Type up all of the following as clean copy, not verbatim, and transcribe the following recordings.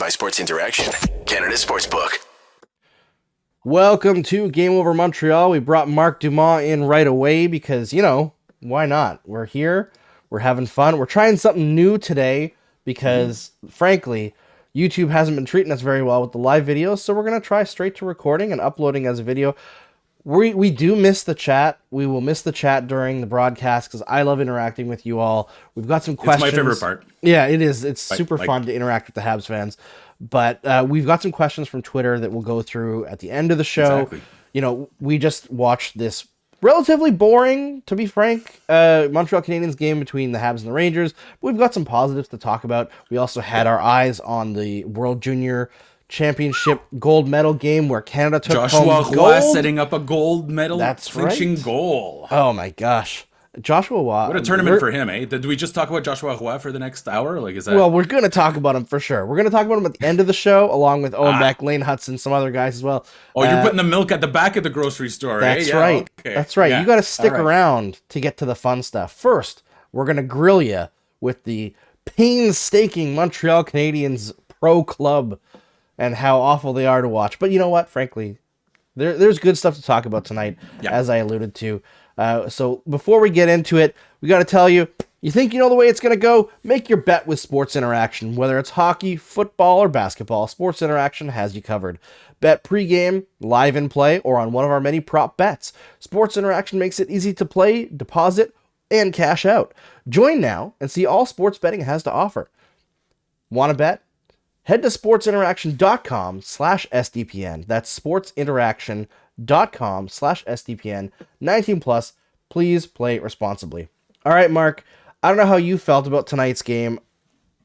by Sports Interaction, Canada Sportsbook. Welcome to Game Over Montreal. We brought Marc Dumont in right away because, why not? We're here. We're having fun. We're trying something new today because, frankly, YouTube hasn't been treating us very well with the live videos, so we're going to try straight to recording and uploading as a video. We do miss the chat. We will miss the chat during the broadcast because I love interacting with you all. We've got some questions. It's my favorite part. Yeah, it is. It's super fun to interact with the Habs fans. But we've got some questions from Twitter that we'll go through at the end of the show. Exactly. We just watched this relatively boring, to be frank, Montreal Canadiens game between the Habs and the Rangers. But we've got some positives to talk about. We also had our eyes on the World Junior Championship gold medal game where Canada took home gold. Joshua Roy setting up a gold medal clinching goal. Oh my gosh. Joshua Roy. What a tournament for him, eh? Did we just talk about Joshua Roy for the next hour? Well, we're going to talk about him for sure. We're going to talk about him at the end of the show, along with Owen Beck, Lane Hudson, some other guys as well. Oh, you're putting the milk at the back of the grocery store, That's eh? right. Okay. That's right. Yeah. You got to stick around to get to the fun stuff. First, we're going to grill you with the painstaking Montreal Canadiens pro club and how awful they are to watch. But you know what? Frankly, there's good stuff to talk about tonight, as I alluded to. So before we get into it, we got to tell you, you think you know the way it's going to go? Make your bet with Sports Interaction. Whether it's hockey, football, or basketball, Sports Interaction has you covered. Bet pregame, live in play, or on one of our many prop bets. Sports Interaction makes it easy to play, deposit, and cash out. Join now and see all sports betting has to offer. Want to bet? Head to sportsinteraction.com/SDPN. That's sportsinteraction.com/SDPN. 19 plus. Please play responsibly. All right, Mark. I don't know how you felt about tonight's game.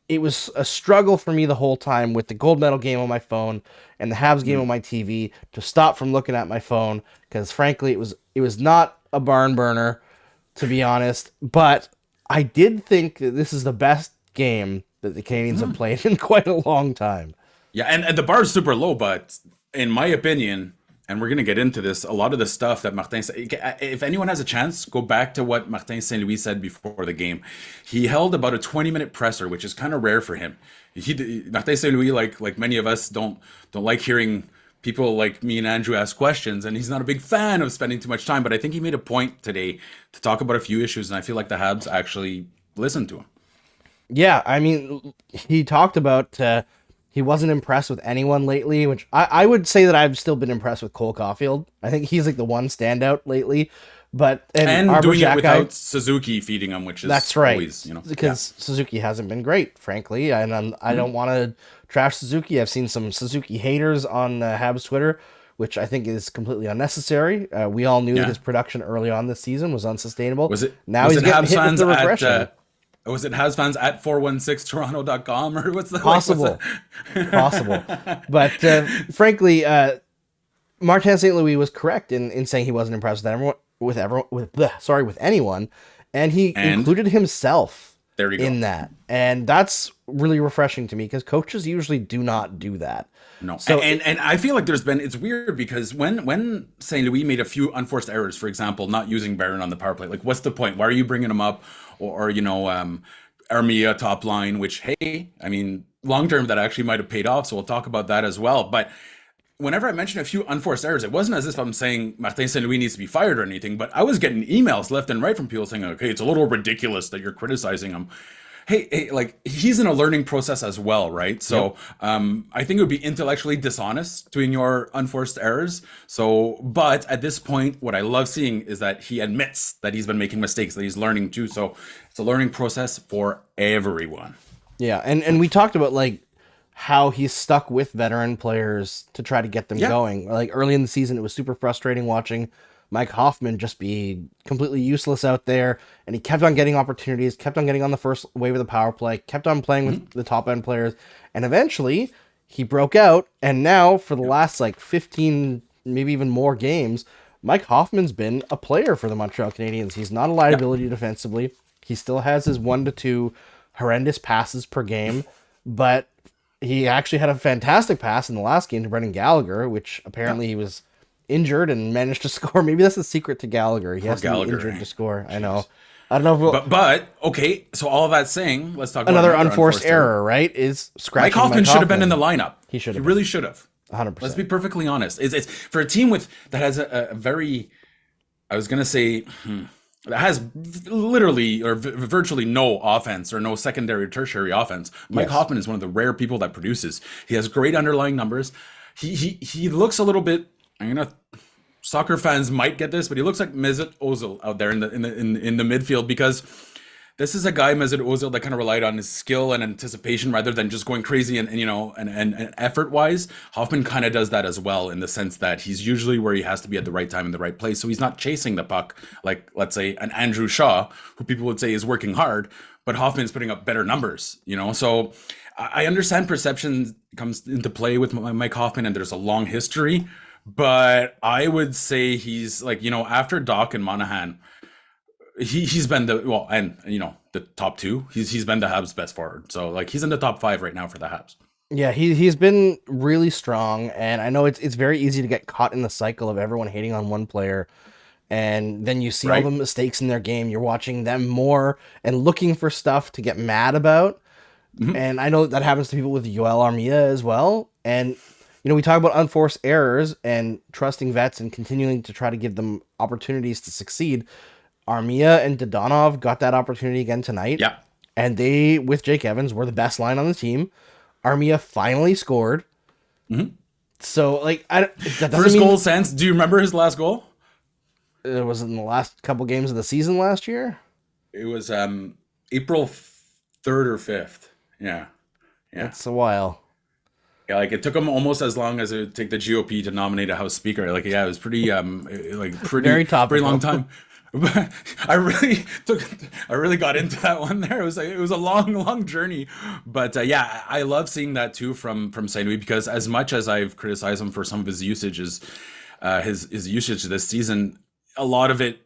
It was a struggle for me the whole time with the gold medal game on my phone and the Habs game on my TV to stop from looking at my phone because, frankly, it was not a barn burner, to be honest. But I did think that this is the best game that the Canadiens have played in quite a long time. Yeah, and the bar is super low, but in my opinion, and we're going to get into this, a lot of the stuff that Martin said, if anyone has a chance, go back to what Martin St. Louis said before the game. He held about a 20-minute presser, which is kind of rare for him. Martin St. Louis, like many of us, don't like hearing people like me and Andrew ask questions, and he's not a big fan of spending too much time, but I think he made a point today to talk about a few issues, and I feel like the Habs actually listened to him. Yeah, I mean, he talked about he wasn't impressed with anyone lately, which I would say that I've still been impressed with Cole Caulfield. I think he's like the one standout lately. And doing it without Suzuki feeding him, which is always, because Suzuki hasn't been great, frankly. And I don't want to trash Suzuki. I've seen some Suzuki haters on Habs Twitter, which I think is completely unnecessary. We all knew that his production early on this season was unsustainable. Was it he's getting hit with the regression. Was it Habs fans at 416toronto.com or what's the possible? But frankly, Martin St. Louis was correct in saying he wasn't impressed with anyone, and he included himself in that, and that's really refreshing to me because coaches usually do not do that. No, so and I feel like it's weird because when St. Louis made a few unforced errors, for example, not using Barron on the power play, like what's the point? Why are you bringing him up? Or Armia top line, which, hey, I mean, long term that actually might have paid off. So we'll talk about that as well. But whenever I mentioned a few unforced errors, it wasn't as if I'm saying Martin St. Louis needs to be fired or anything, but I was getting emails left and right from people saying, okay, it's a little ridiculous that you're criticizing him. Hey, like he's in a learning process as well, right? So I think it would be intellectually dishonest to ignore unforced errors. So, but at this point, what I love seeing is that he admits that he's been making mistakes, that he's learning too. So it's a learning process for everyone. Yeah, and we talked about like how he's stuck with veteran players to try to get them going. Like early in the season, it was super frustrating watching Mike Hoffman just be completely useless out there, and he kept on getting opportunities, kept on getting on the first wave of the power play, kept on playing with the top end players, and eventually he broke out, and now for the last like 15, maybe even more games, Mike Hoffman's been a player for the Montreal Canadiens. He's not a liability defensively. He still has his 1 to 2 horrendous passes per game, but he actually had a fantastic pass in the last game to Brendan Gallagher, which apparently he was injured and managed to score. Maybe that's the secret to Gallagher. He has to be injured to score. Jeez. I know. I don't know if But okay, so all of that saying, let's talk about another unforced error, right? Is Mike scratching Hoffman should have been in the lineup. He should have. He really should have. 100%. Let's be perfectly honest. It's for a team that has a very, I was gonna say, that has literally or virtually no offense or no secondary or tertiary offense. Mike Hoffman is one of the rare people that produces. He has great underlying numbers. He looks a little bit. Soccer fans might get this, but he looks like Mesut Ozil out there in the midfield, because this is a guy, Mesut Ozil, that kind of relied on his skill and anticipation rather than just going crazy and effort wise. Hoffman kind of does that as well, in the sense that he's usually where he has to be at the right time in the right place. So he's not chasing the puck like, let's say, an Andrew Shaw, who people would say is working hard, but Hoffman's putting up better numbers, So I understand perception comes into play with Mike Hoffman, and there's a long history. But I would say he's like, after Doc and Monahan, he's been the top two. He's been the Habs' best forward. So like he's in the top 5 right now for the Habs. Yeah, he's been really strong, and I know it's very easy to get caught in the cycle of everyone hating on one player, and then you see all the mistakes in their game. You're watching them more and looking for stuff to get mad about. And I know that happens to people with Yoel Armia as well. And we talk about unforced errors and trusting vets and continuing to try to give them opportunities to succeed. Armia and Dodonov got that opportunity again tonight. Yeah. And they, with Jake Evans, were the best line on the team. Armia finally scored. So, like, first goal since. Do you remember his last goal? It was in the last couple games of the season last year. It was April 3rd or 5th. Yeah. It's a while. Yeah, like it took him almost as long as it would take the GOP to nominate a House Speaker. Like, yeah, it was pretty very topical. Pretty long time. But I really got into that one there. It was a long journey. But yeah, I love seeing that too from St. Louis, because as much as I've criticized him for some of his usages, his usage this season, a lot of it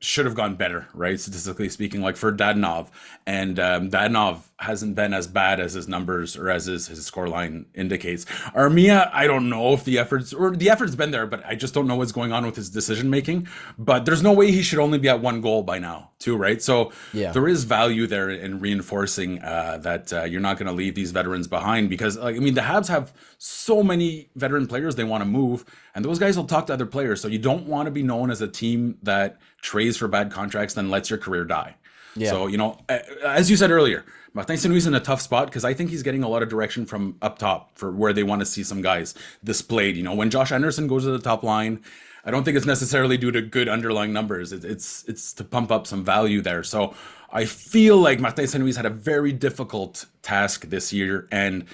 should have gone better, right? Statistically speaking, like for Dadonov, and Dadonov hasn't been as bad as his numbers or as his scoreline indicates. Armia, I don't know if the effort's been there, but I just don't know what's going on with his decision making. But there's no way he should only be at 1 goal by now, too, right? So there is value there in reinforcing that you're not going to leave these veterans behind, because the Habs have so many veteran players they want to move, and those guys will talk to other players. So you don't want to be known as a team that trades for bad contracts, then lets your career die. Yeah. So, as you said earlier, Martin St. Louis in a tough spot, because I think he's getting a lot of direction from up top for where they want to see some guys displayed. When Josh Anderson goes to the top line, I don't think it's necessarily due to good underlying numbers. It's to pump up some value there. So I feel like Martin St. Louis had a very difficult task this year, and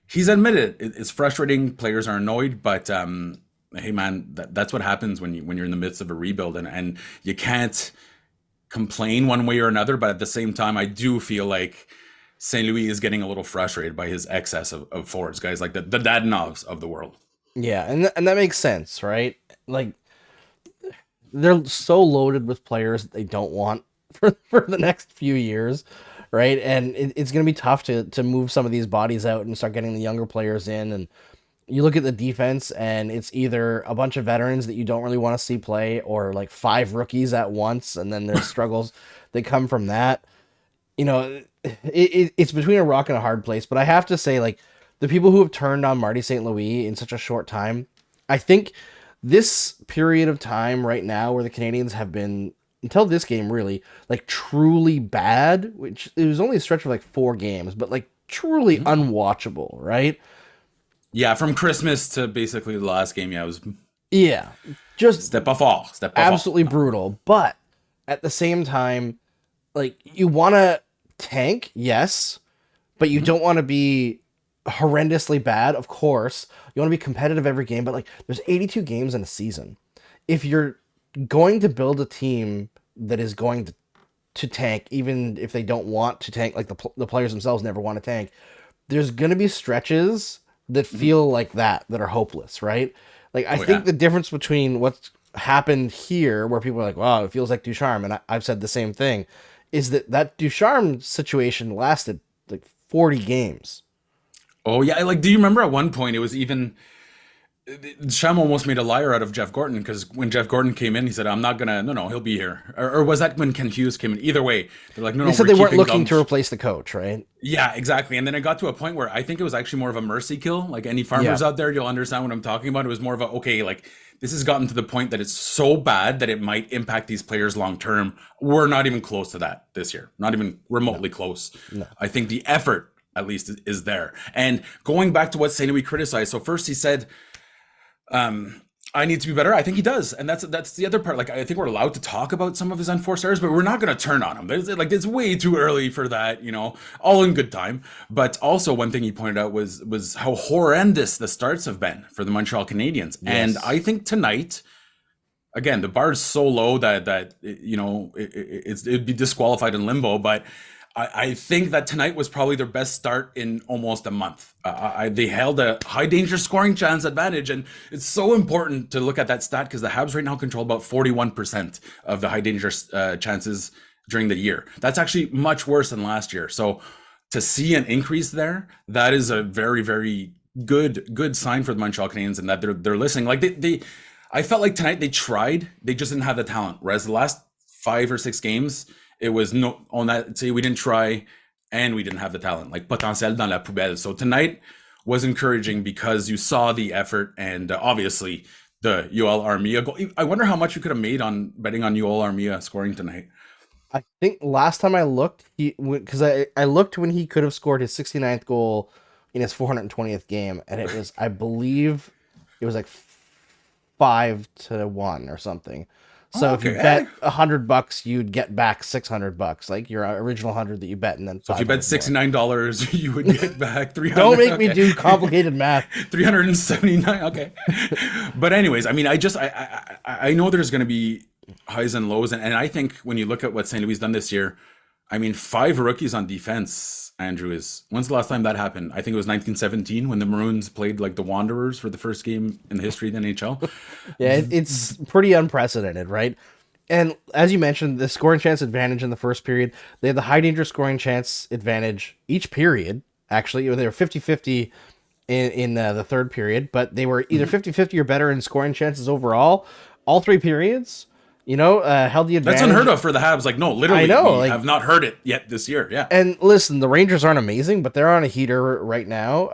he's admitted it's frustrating. Players are annoyed, but hey man, that's what happens when you're in the midst of a rebuild, and you can't complain one way or another. But at the same time, I do feel like St. Louis is getting a little frustrated by his excess of forwards, guys like the Dadonovs of the world. Yeah, and that makes sense, right? Like, they're so loaded with players that they don't want for the next few years, right? And it's going to be tough to move some of these bodies out and start getting the younger players in. And you look at the defense, and it's either a bunch of veterans that you don't really want to see play, or like 5 rookies at once, and then there's struggles that come from that. It's between a rock and a hard place. But I have to say, like, the people who have turned on Marty St. Louis in such a short time, I think this period of time right now where the Canadiens have been, until this game really, like truly bad, which it was only a stretch of like 4 games, but like truly unwatchable, right? Yeah, from Christmas to basically the last game, it was... Yeah, just... Step off. Absolutely brutal. But at the same time, like, you want to tank, yes, but you don't want to be horrendously bad, of course. You want to be competitive every game, but like, there's 82 games in a season. If you're going to build a team that is going to tank, even if they don't want to tank, like the players themselves never want to tank, there's going to be stretches that feel like that are hopeless, right? Like, I think the difference between what's happened here, where people are like, wow, it feels like Ducharme, and I've said the same thing, is that Ducharme situation lasted like 40 games. Oh yeah, like, do you remember at one point it was even Sham almost made a liar out of Jeff Gordon because when Jeff Gordon came in, he said, "I'm not gonna. No, no, he'll be here." Or was that when Ken Hughes came in? Either way, they're like, "No, They no, said we're they weren't keeping looking Gump." to replace the coach, right? Yeah, exactly. And then it got to a point where I think it was actually more of a mercy kill. Like any farmers Yeah. out there, you'll understand what I'm talking about. It was more of a, okay, like this has gotten to the point that it's so bad that it might impact these players long term. We're not even close to that this year. Not even remotely close. No. I think the effort, at least, is there. And going back to what St. Louis criticized. So first he said, I need to be better. I think he does, and that's the other part. Like I think we're allowed to talk about some of his unforced errors, but we're not going to turn on him. It's way too early for that, all in good time. But also one thing he pointed out was how horrendous the starts have been for the Montreal Canadiens, and I think tonight, again, the bar is so low that it'd be disqualified in limbo, but. I think that tonight was probably their best start in almost a month. They held a high danger scoring chance advantage, and it's so important to look at that stat because the Habs right now control about 41% of the high danger chances during the year. That's actually much worse than last year. So to see an increase there, that is a very, very good sign for the Montreal Canadiens, and that they're listening. Like I felt like tonight they tried, they just didn't have the talent. Whereas the last 5 or 6 games, it was no on that. Say we didn't try, and we didn't have the talent. Like potentiel dans la poubelle. So tonight was encouraging because you saw the effort, and obviously the Yoel Armia goal. I wonder how much you could have made on betting on Yoel Armia scoring tonight. I think last time I looked, because I looked when he could have scored his 69th goal in his 420th game, and it was, I believe, it was like 5-1 or something. So if you bet $100, you'd get back $600, like your original 100 that you bet, and then so if you bet $69, you would get back 300. Don't make me do complicated math. 379. Okay, but anyways, I mean, I know there's going to be highs and lows, and I think when you look at what St. Louis done this year, I mean, 5 rookies on defense, Andrew, when's the last time that happened? I think it was 1917 when the Maroons played like the Wanderers for the first game in the history of the NHL. Yeah, it's pretty unprecedented, right? And as you mentioned, the scoring chance advantage in the first period, they had the high danger scoring chance advantage each period, actually. They were 50-50 in the third period, but they were either 50-50 or better in scoring chances overall. All 3 periods. Held the advantage. That's unheard of for the Habs. Like, no, literally, I know, we have not heard it yet this year. Yeah. And listen, the Rangers aren't amazing, but they're on a heater right now.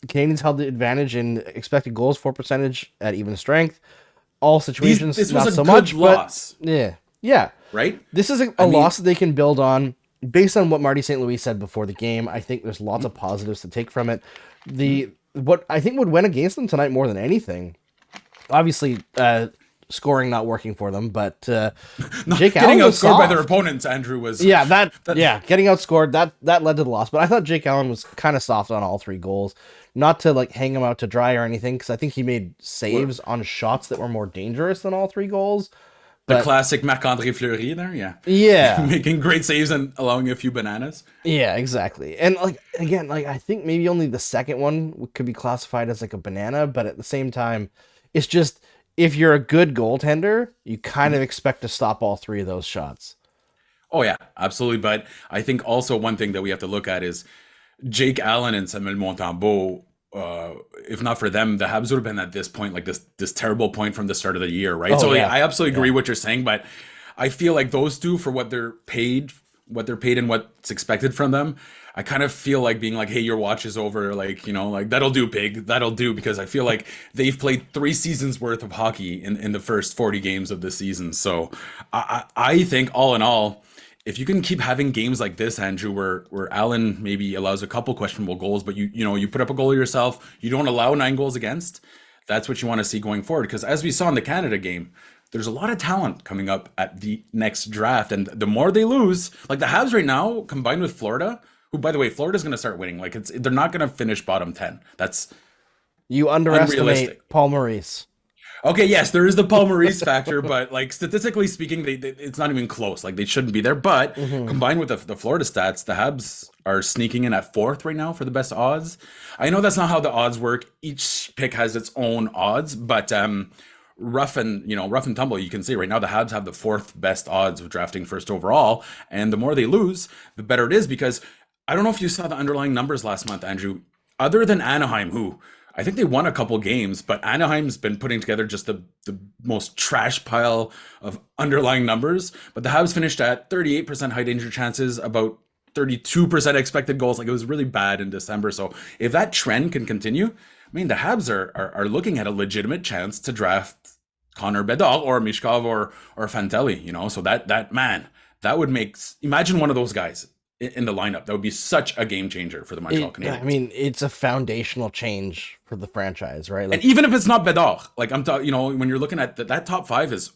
Canadians held the advantage in expected goals for percentage at even strength. All situations, this not was a so good much, loss. But yeah. Right? This is a loss that they can build on based on what Marty St. Louis said before the game. I think there's lots of positives to take from it. What I think would win against them tonight more than anything, obviously, scoring not working for them, but Jake Allen getting was outscored by soft. their opponents, Andrew, was getting outscored that led to the loss. But I thought Jake Allen was kind of soft on all 3 goals, not to like hang him out to dry or anything, because I think he made saves on shots that were more dangerous than all 3 goals. The classic Marc-André Fleury there, yeah, making great saves and allowing a few bananas. Yeah, exactly. And I think maybe only the second one could be classified as like a banana, but at the same time, it's just, if you're a good goaltender, you kind of expect to stop all 3 of those shots. Oh yeah, absolutely. But I think also one thing that we have to look at is Jake Allen and Samuel Montembeault. If not for them, the Habs would have been at this point, like this terrible point from the start of the year, right? I absolutely agree what you're saying, but I feel like those 2, for what they're paid and what's expected from them, I kind of feel like being like, hey, your watch is over, like, like that'll do, pig, that'll do, because I feel like they've played 3 seasons worth of hockey in the first 40 games of the season. So I think all in all, if you can keep having games like this, Andrew, where Allen maybe allows a couple questionable goals, but you put up a goal yourself, you don't allow 9 goals against, that's what you want to see going forward. Because as we saw in the Canada game, there's a lot of talent coming up at the next draft, and the more they lose, like the Habs right now, combined with Florida, who, by the way, Florida's going to start winning. Like they're not going to finish bottom 10. That's you underestimate Paul Maurice. Okay, yes, there is the Paul Maurice factor, but like statistically speaking, it's not even close. Like they shouldn't be there. But combined with the Florida stats, the Habs are sneaking in at 4th right now for the best odds. I know that's not how the odds work. Each pick has its own odds, but rough and tumble, you can see right now the Habs have the 4th best odds of drafting first overall, and the more they lose, the better it is, because I don't know if you saw the underlying numbers last month, Andrew. Other than Anaheim, who I think they won a couple games, but Anaheim's been putting together just the most trash pile of underlying numbers. But the Habs finished at 38% high danger chances, about 32% expected goals. Like, it was really bad in December. So if that trend can continue, I mean, the Habs are looking at a legitimate chance to draft Connor Bedard or Mishkov or Fantelli, you know. So that man, that would make, imagine one of those guys in the lineup. That would be such a game changer for the Montreal Canadiens. I mean, it's a foundational change for the franchise, right? And even if it's not Bedard, like I'm talking, you know, when you're looking at that top five is,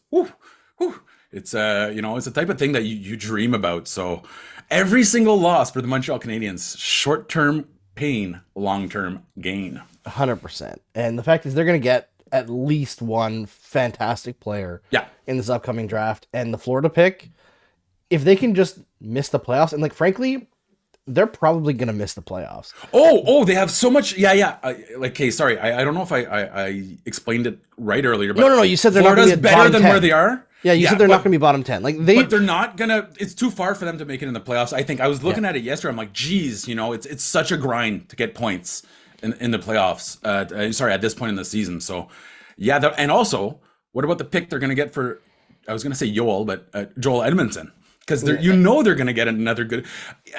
it's you know, it's the type of thing that you dream about. So every single loss for the Montreal Canadiens, short-term pain, long-term gain. 100%. And the fact is, they're going to get at least one fantastic player in this upcoming draft. And the Florida pick, if they can just miss the playoffs, and like, frankly, they're probably going to miss the playoffs. Oh, they have so much. Yeah. Okay, sorry. I don't know if I explained it right earlier. But No. You said they're Florida's not going to be better than 10. where they are. Yeah, you said they're not going to be bottom 10. Like, but they're not going to. It's too far for them to make it in the playoffs. I think I was looking at it yesterday. I'm like, geez, you know, it's such a grind to get points in the playoffs. At this point in the season. So, yeah. And also, what about the pick they're going to get for? I was going to say Joel Edmondson. Because they're going to get another good.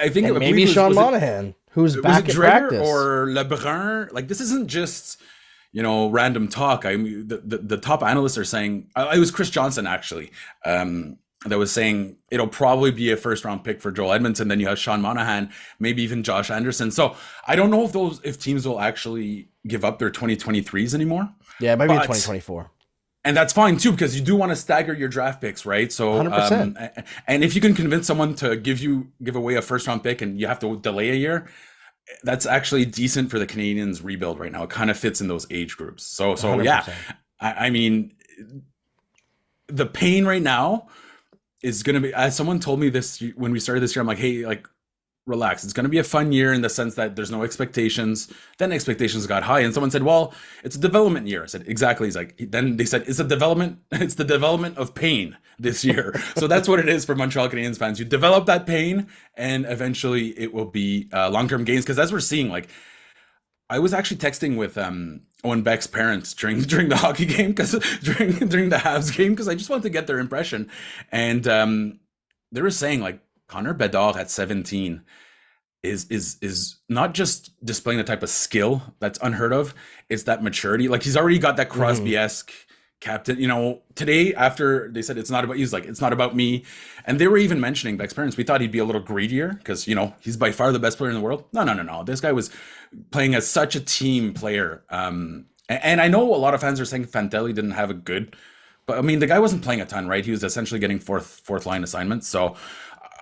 I think and maybe Sean Monahan, who's back at practice, or Lebrun. Like, this isn't just, you know, random talk. I mean, the top analysts are saying, it was Chris Johnson actually, that was saying it'll probably be a first round pick for Joel Edmondson. Then you have Sean Monahan, maybe even Josh Anderson. So I don't know if teams will actually give up their 2023s anymore. Yeah, maybe in 2024. And that's fine too, because you do want to stagger your draft picks, right? So, 100%. And if you can convince someone to give away a first round pick and you have to delay a year, that's actually decent for the Canadiens rebuild right now. It kind of fits in those age groups. So 100%. Yeah, I mean, the pain right now is going to be, as someone told me this when we started this year, I'm like, hey, like, relax. It's going to be a fun year in the sense that there's no expectations. Then expectations got high, and someone said, well, it's a development year. I said, exactly. He's like, then they said, it's the development of pain this year. So that's what it is for Montreal Canadiens fans. You develop that pain, and eventually it will be long-term gains. Because as we're seeing, like, I was actually texting with Owen Beck's parents during the hockey game, because during the Habs game, because I just wanted to get their impression. And they were saying, like, Connor Bedard at 17 is not just displaying the type of skill that's unheard of. It's that maturity. Like, he's already got that Crosby-esque captain. You know, today after they said it's not about, he's like, it's not about me. And they were even mentioning Beck's parents. We thought he'd be a little greedier because, you know, he's by far the best player in the world. No. This guy was playing as such a team player. And I know a lot of fans are saying Fantelli didn't have a good, but I mean, the guy wasn't playing a ton, right? He was essentially getting fourth line assignments. So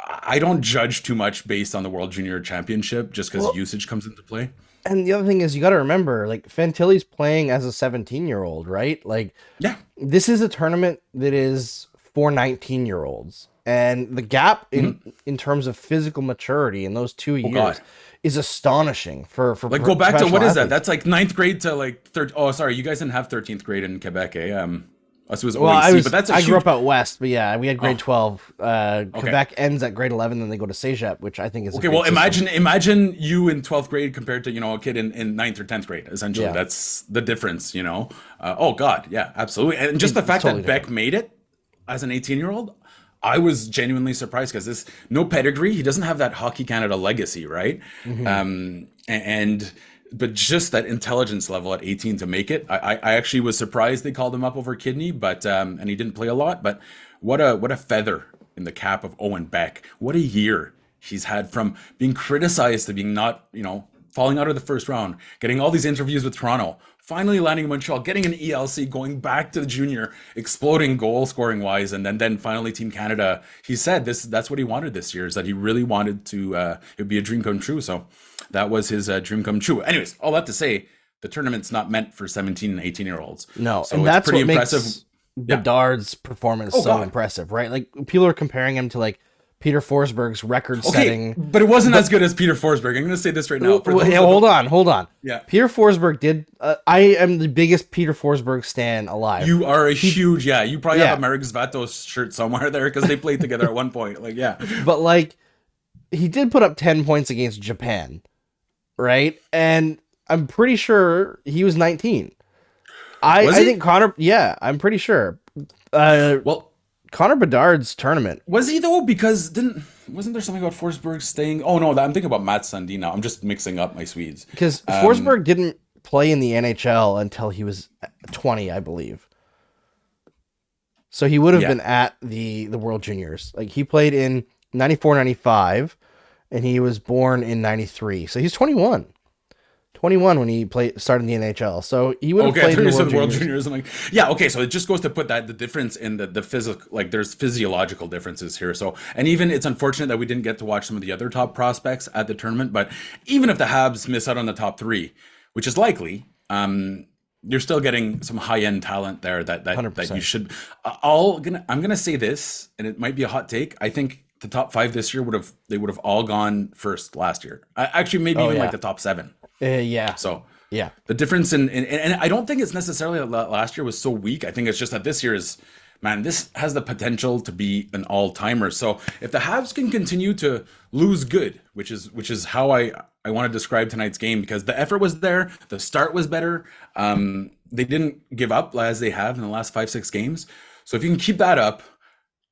I don't judge too much based on the World Junior Championship just because usage comes into play. And the other thing is, you got to remember, like, Fantilli's playing as a 17-year-old, right? Like, yeah, this is a tournament that is for 19-year-olds. And the gap in terms of physical maturity in those 2 years is astonishing for like, go back to, what is that? athletes. That's like 9th grade to like third. Oh, sorry, you guys didn't have 13th grade in Quebec, eh? Us was OAC, but that's I grew up out west, but yeah, we had grade 12. Okay. Quebec ends at grade 11, then they go to Cégep, which I think is okay. Well, imagine you in 12th grade compared to, you know, a kid in 9th or 10th grade. Essentially, that's the difference, you know. Oh God, yeah, absolutely. And just the fact totally that Beck made it as an 18-year-old, I was genuinely surprised, because this no pedigree. He doesn't have that Hockey Canada legacy, right? But just that intelligence level at 18 to make it, I actually was surprised they called him up over Kidney, but and he didn't play a lot. But what a feather in the cap of Owen Beck. What a year he's had, from being criticized to being not, you know, falling out of the first round, getting all these interviews with Toronto, finally landing in Montreal, getting an ELC, going back to the junior, exploding goal scoring wise, and then finally Team Canada. He said that's what he wanted this year, is that he really wanted to it would be a dream come true. So that was his dream come true. Anyways, all that to say, the tournament's not meant for 17 and 18-year-olds. No, so and it's that's pretty what impressive. Makes Bedard's performance so impressive, right? Like, people are comparing him to, like, Peter Forsberg's record-setting. Okay, but it wasn't as good as Peter Forsberg. I'm going to say this right now. Hold on. Yeah. Peter Forsberg did. I am the biggest Peter Forsberg stan alive. You are a huge, You probably have a Marek Zvatos shirt somewhere there, because they played together at one point. Like, yeah. But, like, he did put up 10 points against Japan, right? And I'm pretty sure he was 19. Was I he? think Connor. Yeah, I'm pretty sure. Well, Connor Bedard's tournament. was he though? Because wasn't there something about Forsberg staying? Oh no, I'm thinking about Matt Sundin now. I'm just mixing up my Swedes. Because Forsberg didn't play in the NHL until he was 20, I believe. So he would have been at the World Juniors. Like he played in 94, 95, and he was born in 93. So he's 21. 21 when he started in the NHL. So he would have played in the World Juniors. I'm like, yeah, okay. So it just goes to put that the difference in the physical, like there's physiological differences here. So, and even it's unfortunate that we didn't get to watch some of the other top prospects at the tournament. But even if the Habs miss out on the top three, which is likely, you're still getting some high end talent there that you should. I'm gonna say this, and it might be a hot take. I think the top five this year would have all gone first last year. Actually, maybe even like the top seven. Yeah. So the difference and I don't think it's necessarily that last year was so weak. I think it's just that this year is, man, this has the potential to be an all-timer. So if the Habs can continue to lose good, which is how I want to describe tonight's game, because the effort was there, the start was better. They didn't give up as they have in the last 5-6 games. So if you can keep that up,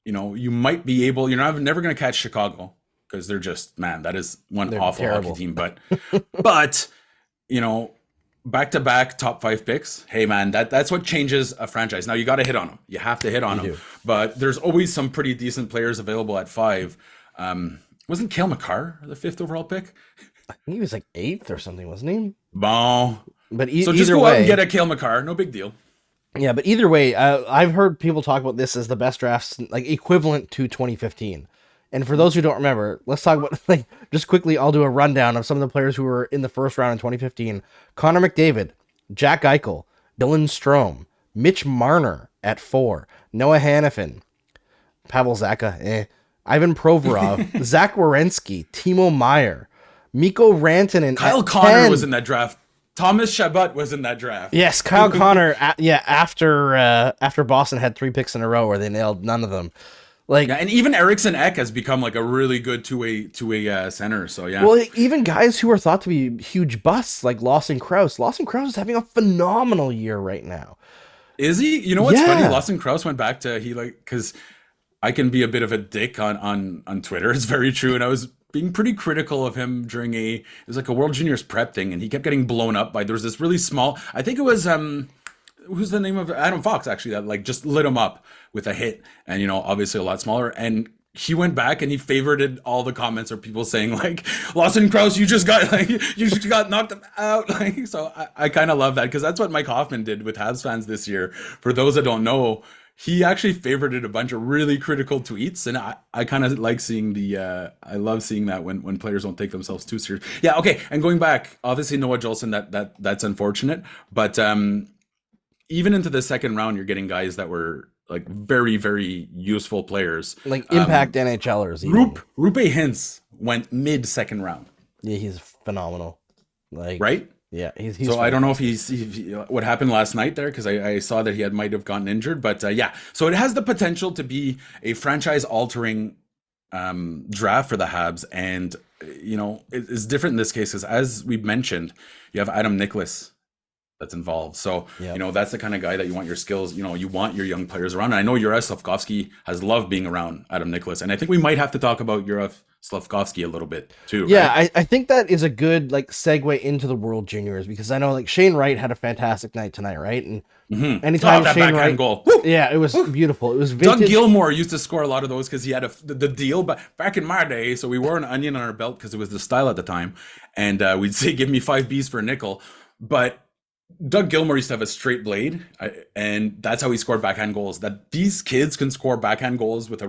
you might be able. You're never going to catch Chicago because they're just, man, that is they're awful terrible hockey team. But back-to-back top 5 picks. Hey, man, that's what changes a franchise. Now you got to hit on them. You have to hit on them. But there's always some pretty decent players available at 5. Wasn't Cale Makar the 5th overall pick? I think he was like 8th or something, wasn't he? Bon. But so just go out and get a Cale Makar. No big deal. Yeah, but either way, I've heard people talk about this as the best drafts, like equivalent to 2015. And for those who don't remember, let's talk about, just quickly, I'll do a rundown of some of the players who were in the first round in 2015. Connor McDavid, Jack Eichel, Dylan Strome, Mitch Marner at 4, Noah Hannafin, Pavel Zacha, Ivan Provorov, Zach Werenski, Timo Meyer, Mikko Rantanen. Kyle Connor was in that draft. Thomas Chabot was in that draft. Yes, Kyle Connor, after Boston had 3 picks in a row where they nailed none of them. And even Eriksson Ek has become like a really good two-way center. So yeah. Well, even guys who are thought to be huge busts like Lawson Krause. Lawson Krause is having a phenomenal year right now. Is he? You know what's funny? Lawson Krause went back to because I can be a bit of a dick on Twitter. It's very true, and I was being pretty critical of him during it was like a World Juniors prep thing, and he kept getting blown up by there was this really small. I think it was who's the name of Adam Fox actually that just lit him up with a hit, and obviously a lot smaller, and he went back and he favorited all the comments of people saying Lawson Krause, you just got knocked out. So I kind of love that, because that's what Mike Hoffman did with Habs fans this year. For those that don't know, he actually favorited a bunch of really critical tweets, and I kind of like seeing I love seeing that when players don't take themselves too serious. Yeah, okay, and going back, obviously Noah Jolson, that's unfortunate, but even into the second round, you're getting guys that were very, very useful players. Impact NHLers. Rupe Hintz went mid-second round. Yeah, he's phenomenal. Right? Yeah, he's so I don't know if what happened last night there, because I saw that he might have gotten injured, but yeah. So it has the potential to be a franchise-altering draft for the Habs, and it's different in this case because, as we mentioned, you have Adam Nicholas that's involved. So, that's the kind of guy that you want your skills, you want your young players around. And I know Juraj Slafkovsky has loved being around Adam Nicholas. And I think we might have to talk about Juraj Slafkovsky a little bit too. Yeah, right? I think that is a good segue into the World Juniors, because I know Shane Wright had a fantastic night tonight, right? And anytime that Shane Wright goal. Yeah, it was beautiful. It was vintage. Doug Gilmour used to score a lot of those because he had the deal, but back in my day, so we wore an onion on our belt because it was the style at the time. And we'd say, give me 5 Bs for a nickel. But Doug Gilmour used to have a straight blade, and that's how he scored backhand goals. That these kids can score backhand goals with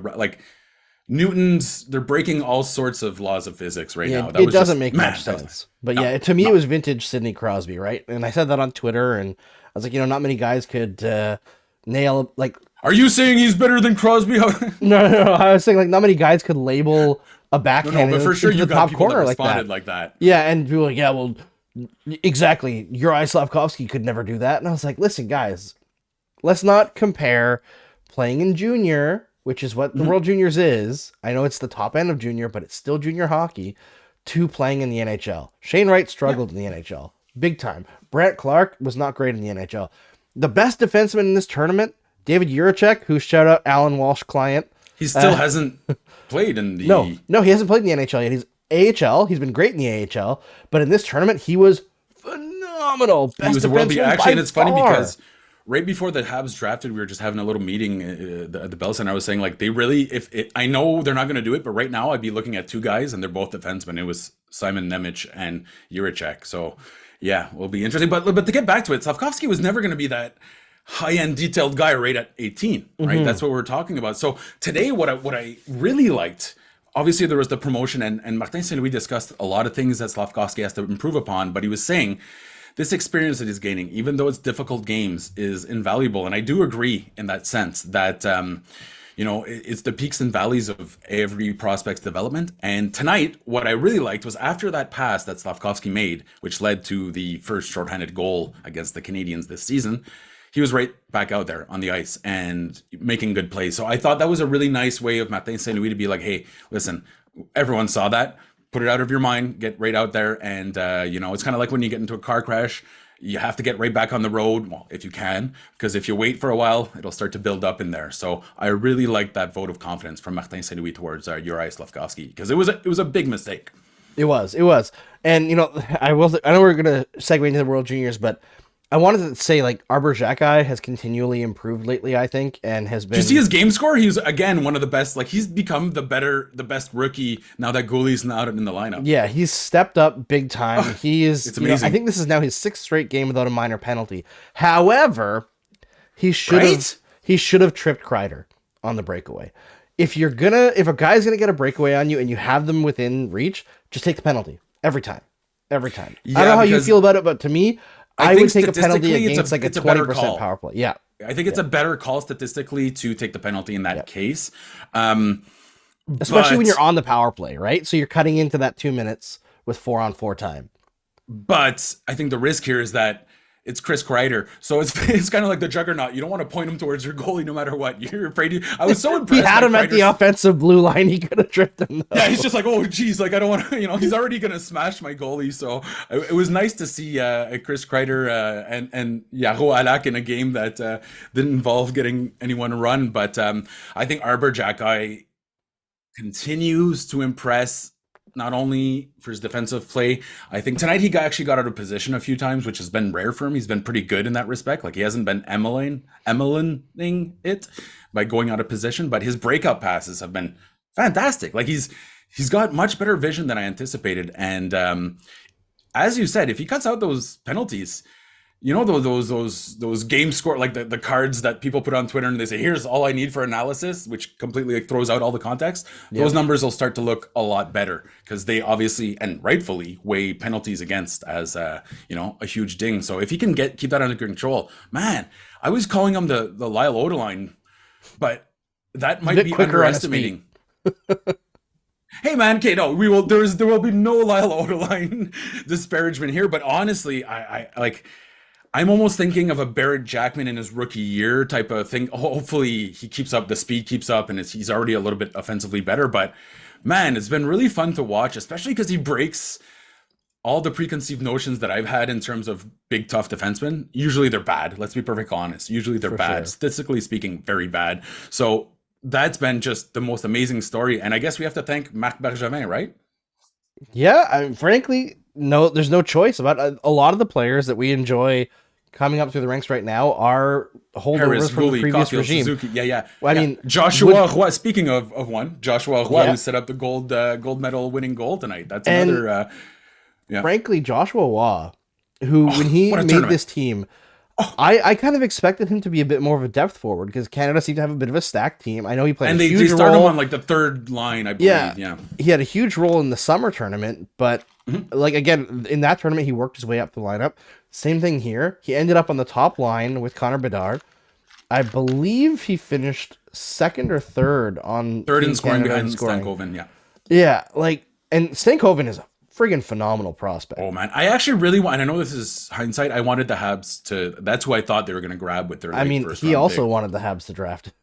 Newton's. They're breaking all sorts of laws of physics right now. It doesn't make much sense. But to me, it was vintage Sidney Crosby, right? And I said that on Twitter, and I was like, not many guys could nail Are you saying he's better than Crosby? No. I was saying not many guys could label a backhand. But for sure, you got top people corner that responded like that. Yeah, and people were like, yeah, well. Exactly. Juraj Slafkovsky could never do that. And I was like, listen, guys, let's not compare playing in junior, which is what the World Juniors is. I know it's the top end of junior, but it's still junior hockey, to playing in the NHL. Shane Wright struggled in the NHL. big time. Brant Clark was not great in the NHL. The best defenseman in this tournament, David Jiricek, who shout out Alan Walsh client. He still hasn't played in the... No, he hasn't played in the NHL yet. He's AHL. He's been great in the AHL, but in this tournament, he was phenomenal. Best he was a world beat. Actually, and it's far. funny because right before the Habs drafted, we were just having a little meeting at the Bell Center. I was saying, like, they really, I know they're not going to do it, but right now I'd be looking at two guys, and they're both defensemen. It was Simon Nemec and Jiricek. So, yeah, will be interesting. But to get back to it, Slavkovsky was never going to be that high-end detailed guy right at 18, right? That's what we're talking about. So today, what I really liked, obviously there was the promotion, and Martin St. Louis discussed a lot of things that Slavkovsky has to improve upon, but he was saying this experience that he's gaining, even though it's difficult games, is invaluable. And I do agree in that sense that, it's the peaks and valleys of every prospect's development. And tonight, what I really liked was after that pass that Slavkovsky made, which led to the first shorthanded goal against the Canadiens this season, he was right back out there on the ice and making good plays. So I thought that was a really nice way of Martin St. Louis to be like, hey, listen, everyone saw that. Put it out of your mind, get right out there. And, it's kind of like when you get into a car crash, you have to get right back on the road. Well, if you can, because if you wait for a while, it'll start to build up in there. So I really like that vote of confidence from Martin St. Louis towards Juraj Slavkovsky, because it was a big mistake. It was. And, I know we're going to segue into the World Juniors, but I wanted to say, like, Arbor Xhekaj has continually improved lately, I think, and has been... Did you see his game score? He was, again, one of the best. Like, he's become the best rookie now that Goalie's not in the lineup. Yeah, he's stepped up big time. He is... It's amazing. I think this is now his 6th straight game without a minor penalty. However, he should have tripped Kreider on the breakaway. If a guy's gonna get a breakaway on you and you have them within reach, just take the penalty. Every time. Yeah, I don't know how you feel about it, but to me... I would take a penalty against like a 20% power play. Yeah. I think it's a better call statistically to take the penalty in that case. Especially when you're on the power play, right? So you're cutting into that 2 minutes with 4-on-4 time. But I think the risk here is that it's Chris Kreider. So it's kind of like the juggernaut. You don't want to point him towards your goalie no matter what. You're afraid I was so impressed. He had him at the offensive blue line. He could have tripped him, though. Yeah, he's just like, oh, geez, like, I don't want to, he's already going to smash my goalie. So it was nice to see Chris Kreider and Yaro Alak in a game that didn't involve getting anyone run. But I think Arbor Xhekaj continues to impress, not only for his defensive play. I think tonight he actually got out of position a few times, which has been rare for him. He's been pretty good in that respect. Like, he hasn't been Emelining it by going out of position, but his breakout passes have been fantastic. Like, he's got much better vision than I anticipated. And as you said, if he cuts out those penalties, those game score, like the cards that people put on Twitter and they say, here's all I need for analysis, which completely throws out all the context. Those numbers will start to look a lot better because they obviously and rightfully weigh penalties against as a huge ding. So if he can keep that under control, man, I was calling him the Lyle Odeline, but that might be underestimating. Hey man, okay, no, there will be no Lyle Odeline disparagement here, but honestly, I'm almost thinking of a Barrett Jackman in his rookie year type of thing. Hopefully he keeps up, the speed keeps up, and he's already a little bit offensively better. But man, it's been really fun to watch, especially because he breaks all the preconceived notions that I've had in terms of big, tough defensemen. Usually they're bad. Let's be perfectly honest. Usually they're bad. Sure. Statistically speaking, very bad. So that's been just the most amazing story. And I guess we have to thank Marc Bergevin, right? Yeah, frankly, no, there's no choice about a lot of the players that we enjoy coming up through the ranks right now are holdovers from the previous Caulfield, regime. Suzuki. Yeah. Well, I mean, Joshua Roy, speaking of one, Joshua Roy, who set up the gold medal winning goal tonight. That's another. Frankly, Joshua Roy, who when he made this team, I kind of expected him to be a bit more of a depth forward because Canada seemed to have a bit of a stacked team. I know he played a huge role. And they started him on like the third line, I believe. Yeah. He had a huge role in the summer tournament, but like again, in that tournament, he worked his way up the lineup. Same thing here. He ended up on the top line with Connor Bedard. I believe he finished second or third on third in scoring behind Stankoven. Yeah, and Stankoven is a friggin' phenomenal prospect. Oh man, I actually really want, and I know this is hindsight, I wanted the Habs to, that's who I thought they were going to grab with their he also wanted the Habs to draft.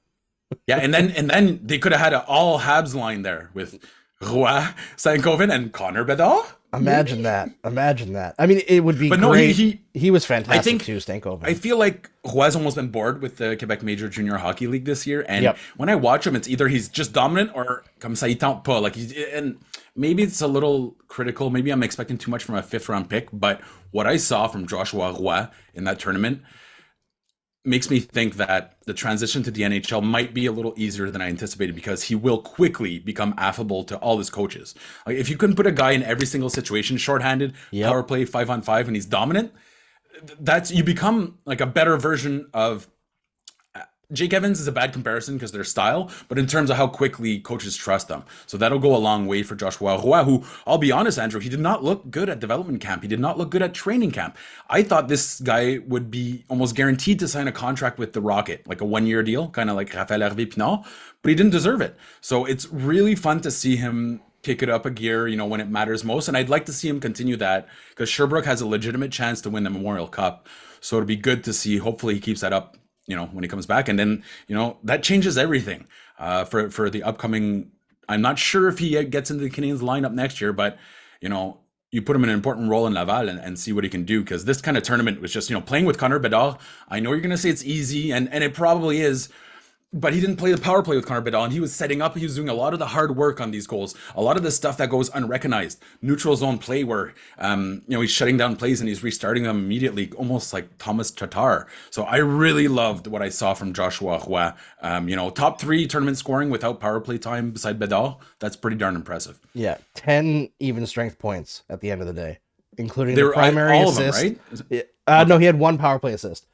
Yeah, and then they could have had an all Habs line there with Roy, Saint-Coven, and Connor Bedard. Imagine that. Imagine that. I mean, it would be But great. no, He was fantastic I think too, Stankoven. I feel like Roy's almost been bored with the Quebec Major Junior Hockey League this year, and Yep. when I watch him, it's either he's just dominant or comme ça il tente pas. Like and maybe it's a little critical. Maybe I'm expecting too much from a 5th round pick, but what I saw from Joshua Roy in that tournament makes me think that the transition to the NHL might be a little easier than I anticipated because he will quickly become affable to all his coaches. Like if you couldn't put a guy in every single situation, shorthanded, power play, 5-on-5, and he's dominant, that's you become like a better version of Jake Evans is a bad comparison because their style, but in terms of how quickly coaches trust them. So that'll go a long way for Joshua Roy, who, I'll be honest, Andrew, he did not look good at development camp. He did not look good at training camp. I thought this guy would be almost guaranteed to sign a contract with the Rocket, like a 1-year deal, kind of like Raphaël Harvey-Pinard, but he didn't deserve it. So it's really fun to see him kick it up a gear, when it matters most. And I'd like to see him continue that because Sherbrooke has a legitimate chance to win the Memorial Cup. So it'll be good to see. Hopefully he keeps that up when he comes back, and then that changes everything for the upcoming. I'm not sure if he gets into the Canadiens lineup next year, but you put him in an important role in Laval and see what he can do, because this kind of tournament was just playing with Connor Bedard. I know you're gonna say it's easy, and it probably is. But he didn't play the power play with Connor Bedard, and he was setting up. He was doing a lot of the hard work on these goals, a lot of the stuff that goes unrecognized. Neutral zone play where, he's shutting down plays and he's restarting them immediately, almost like Thomas Tatar. So I really loved what I saw from Joshua Roy. Top 3 tournament scoring without power play time beside Bedard. That's pretty darn impressive. Yeah, 10 even strength points at the end of the day, including the primary all assist. Of them, right? No, he had 1 power play assist.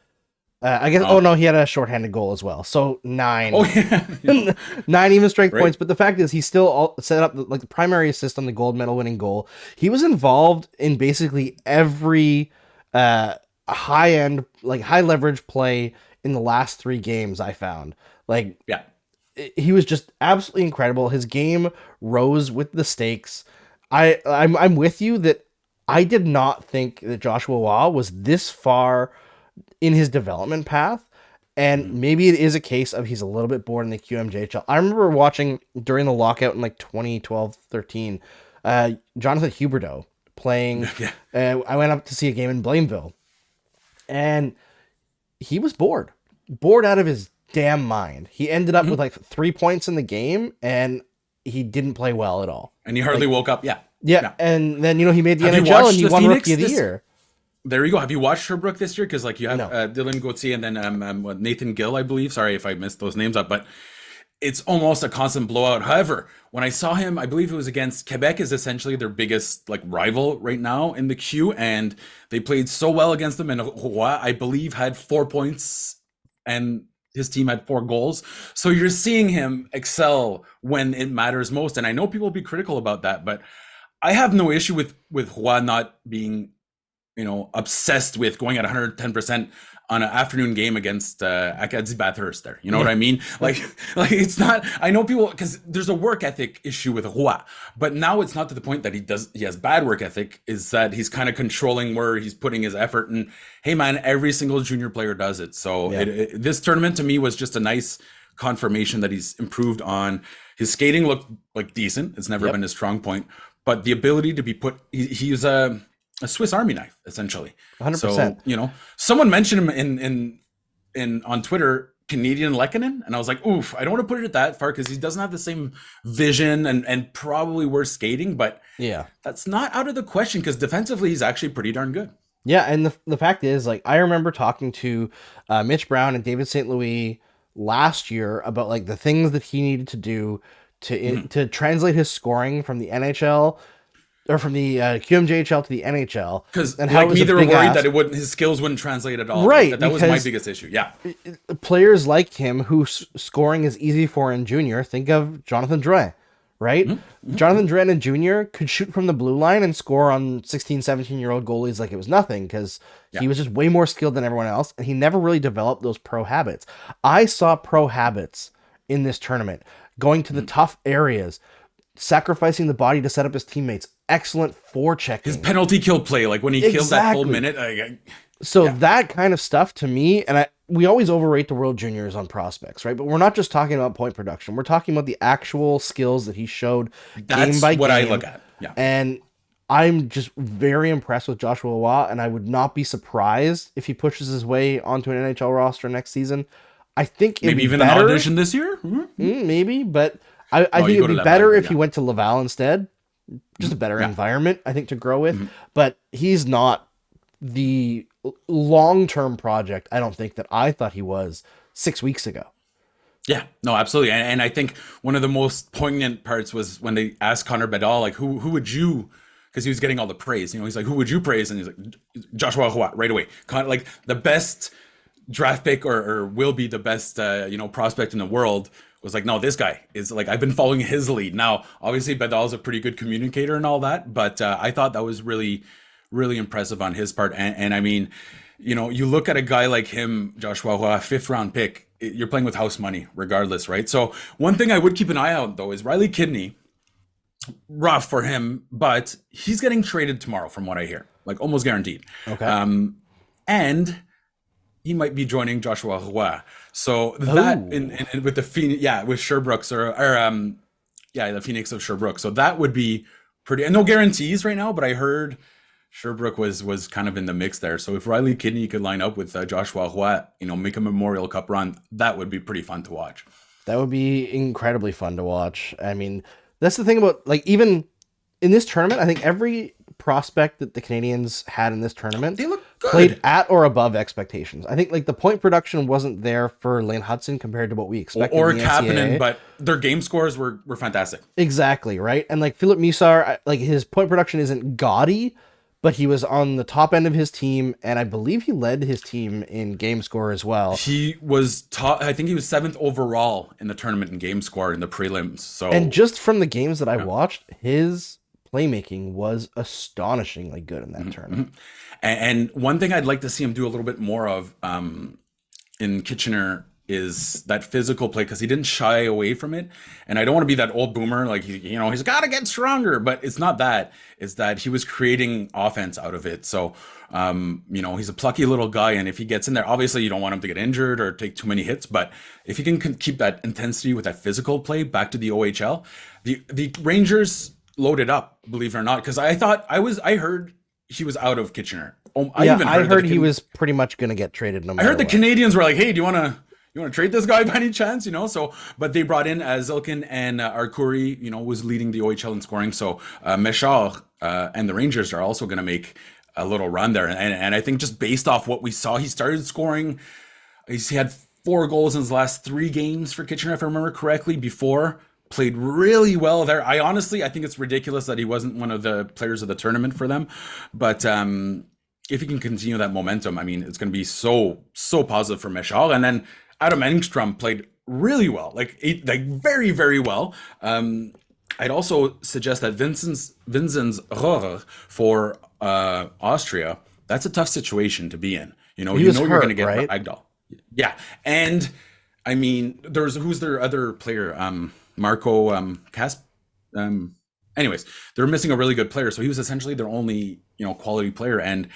I guess. Oh no, he had a shorthanded goal as well. So 9. Oh yeah, 9 even strength points. But the fact is, he still set up the primary assist on the gold medal winning goal. He was involved in basically every high end, high leverage play in the last 3 games. I found he was just absolutely incredible. His game rose with the stakes. I'm with you that I did not think that Joshua Roy was this far in his development path, and maybe it is a case of he's a little bit bored in the QMJHL. I remember watching during the lockout in 2012-13, Jonathan Huberdeau playing. I went up to see a game in Blainville, and he was bored out of his damn mind. He ended up with 3 points in the game, and he didn't play well at all. And he hardly woke up. Yeah, and then he made the NHL and he won Rookie of the Year. There you go. Have you watched Sherbrooke this year? Because you have Dylan Gauthier and then Nathan Gill, I believe. Sorry if I messed those names up, but it's almost a constant blowout. However, when I saw him, I believe it was against Quebec, is essentially their biggest rival right now in the Q, and they played so well against them. And Roy, I believe, had 4 points, and his team had 4 goals. So you're seeing him excel when it matters most. And I know people will be critical about that, but I have no issue with Roy not being obsessed with going at 110% on an afternoon game against Acadie Bathurst there. You know what I mean? Like it's not, I know people, because there's a work ethic issue with Roy, but now it's not to the point that he has bad work ethic, is that he's kind of controlling where he's putting his effort. And hey man, every single junior player does it. So this tournament to me was just a nice confirmation that he's improved on. His skating looked decent. It's never been his strong point, but the ability to be he's a Swiss Army knife, essentially. 100%. So, someone mentioned him in on Twitter, Canadian Lehkonen, and I was like, oof, I don't want to put it that far because he doesn't have the same vision and probably worse skating, but that's not out of the question because defensively he's actually pretty darn good. Yeah, and the fact is, I remember talking to Mitch Brown and David St. Louis last year about the things that he needed to do to translate his scoring from the NHL or from the QMJHL to the NHL. Because they were worried that his skills wouldn't translate at all. Right. That was my biggest issue. Yeah. Players like him whose scoring is easy for in junior, think of Jonathan Drouin, right? Mm-hmm. Jonathan Drouin in junior could shoot from the blue line and score on 16, 17-year-old goalies like it was nothing because he was just way more skilled than everyone else, and he never really developed those pro habits. I saw pro habits in this tournament, going to the tough areas, sacrificing the body to set up his teammates, excellent forechecking. His penalty kill play, when he killed that full minute. That kind of stuff to me, and we always overrate the World Juniors on prospects, right? But we're not just talking about point production. We're talking about the actual skills that he showed game That's by what game. I look at. Yeah. And I'm just very impressed with Joshua Waugh, and I would not be surprised if he pushes his way onto an NHL roster next season. I think it'd Maybe be even better, an audition this year? maybe, but I think you go it'd be to better Laval, if he yeah. went to Laval instead. Just a better Yeah. environment, I think, to grow with. But he's not the long-term project, I don't think, that I thought he was 6 weeks ago. Yeah, no, absolutely. And I think one of the most poignant parts was when they asked Connor Bedard, like, who would you, because he was getting all the praise, you know, he's like, who would you praise? And he's like, Joshua Roy, right away. Like the best draft pick or will be the best, prospect in the world, was like, no, this guy is like, I've been following his lead. Now, obviously, Bedard's a pretty good communicator and all that, but I thought that was really, really impressive on his part. And I mean, you look at a guy like him, Joshua Roy, 5th round pick, you're playing with house money regardless, right? So one thing I would keep an eye out though is Riley Kidney. Rough for him, but he's getting traded tomorrow from what I hear, like almost guaranteed. Okay. And he might be joining Joshua Roy. So that in with the Phoenix, with Sherbrooks the Phoenix of Sherbrooke. So that would be pretty, and no guarantees right now, but I heard Sherbrooke was kind of in the mix there. So if Riley Kidney could line up with Joshua Roy, make a Memorial Cup run, that would be pretty fun to watch. That would be incredibly fun to watch. I mean, that's the thing about, like, even in this tournament, I think every prospect that the Canadiens had in this tournament, They look good. played at or above expectations. I think, like, the point production wasn't there for Lane Hudson compared to what we expected. Or in the Kapanen, NCAA. but their game scores were fantastic. Exactly, right? And like Philip Misar, like, his point production isn't gaudy, but he was on the top end of his team, and I believe he led his team in game score as well. He was top. I think he was 7th overall in the tournament in game score in the prelims. So, And just from the games that I watched, his playmaking was astonishingly good in that tournament. and one thing I'd like to see him do a little bit more of in Kitchener is that physical play, because he didn't shy away from it. And I don't want to be that old boomer, like, he's got to get stronger, but it's not that. It's that he was creating offense out of it. So, he's a plucky little guy. And if he gets in there, obviously you don't want him to get injured or take too many hits. But if he can keep that intensity with that physical play back to the OHL, the Rangers loaded up, believe it or not, because I heard he was out of Kitchener. I heard he was pretty much going to get traded no matter I heard the what. Canadians were like, hey, do you want to trade this guy by any chance? So, but they brought in Zilkin, and Arcuri, was leading the OHL in scoring. So Méchard and the Rangers are also going to make a little run there. And I think just based off what we saw, he started scoring. He had 4 goals in his last 3 games for Kitchener, if I remember correctly, before. Played really well there. I think it's ridiculous that he wasn't one of the players of the tournament for them. But if he can continue that momentum, I mean, it's going to be so positive for Méchard. And then Adam Engstrom played really well, like very, very well. I'd also suggest that Vinzenz Rohrer for Austria, that's a tough situation to be in. You're going to get right? Ragdoll. Yeah. And I mean, who's their other player? Marco Kasp. Anyways, they're missing a really good player. So he was essentially their only, quality player. And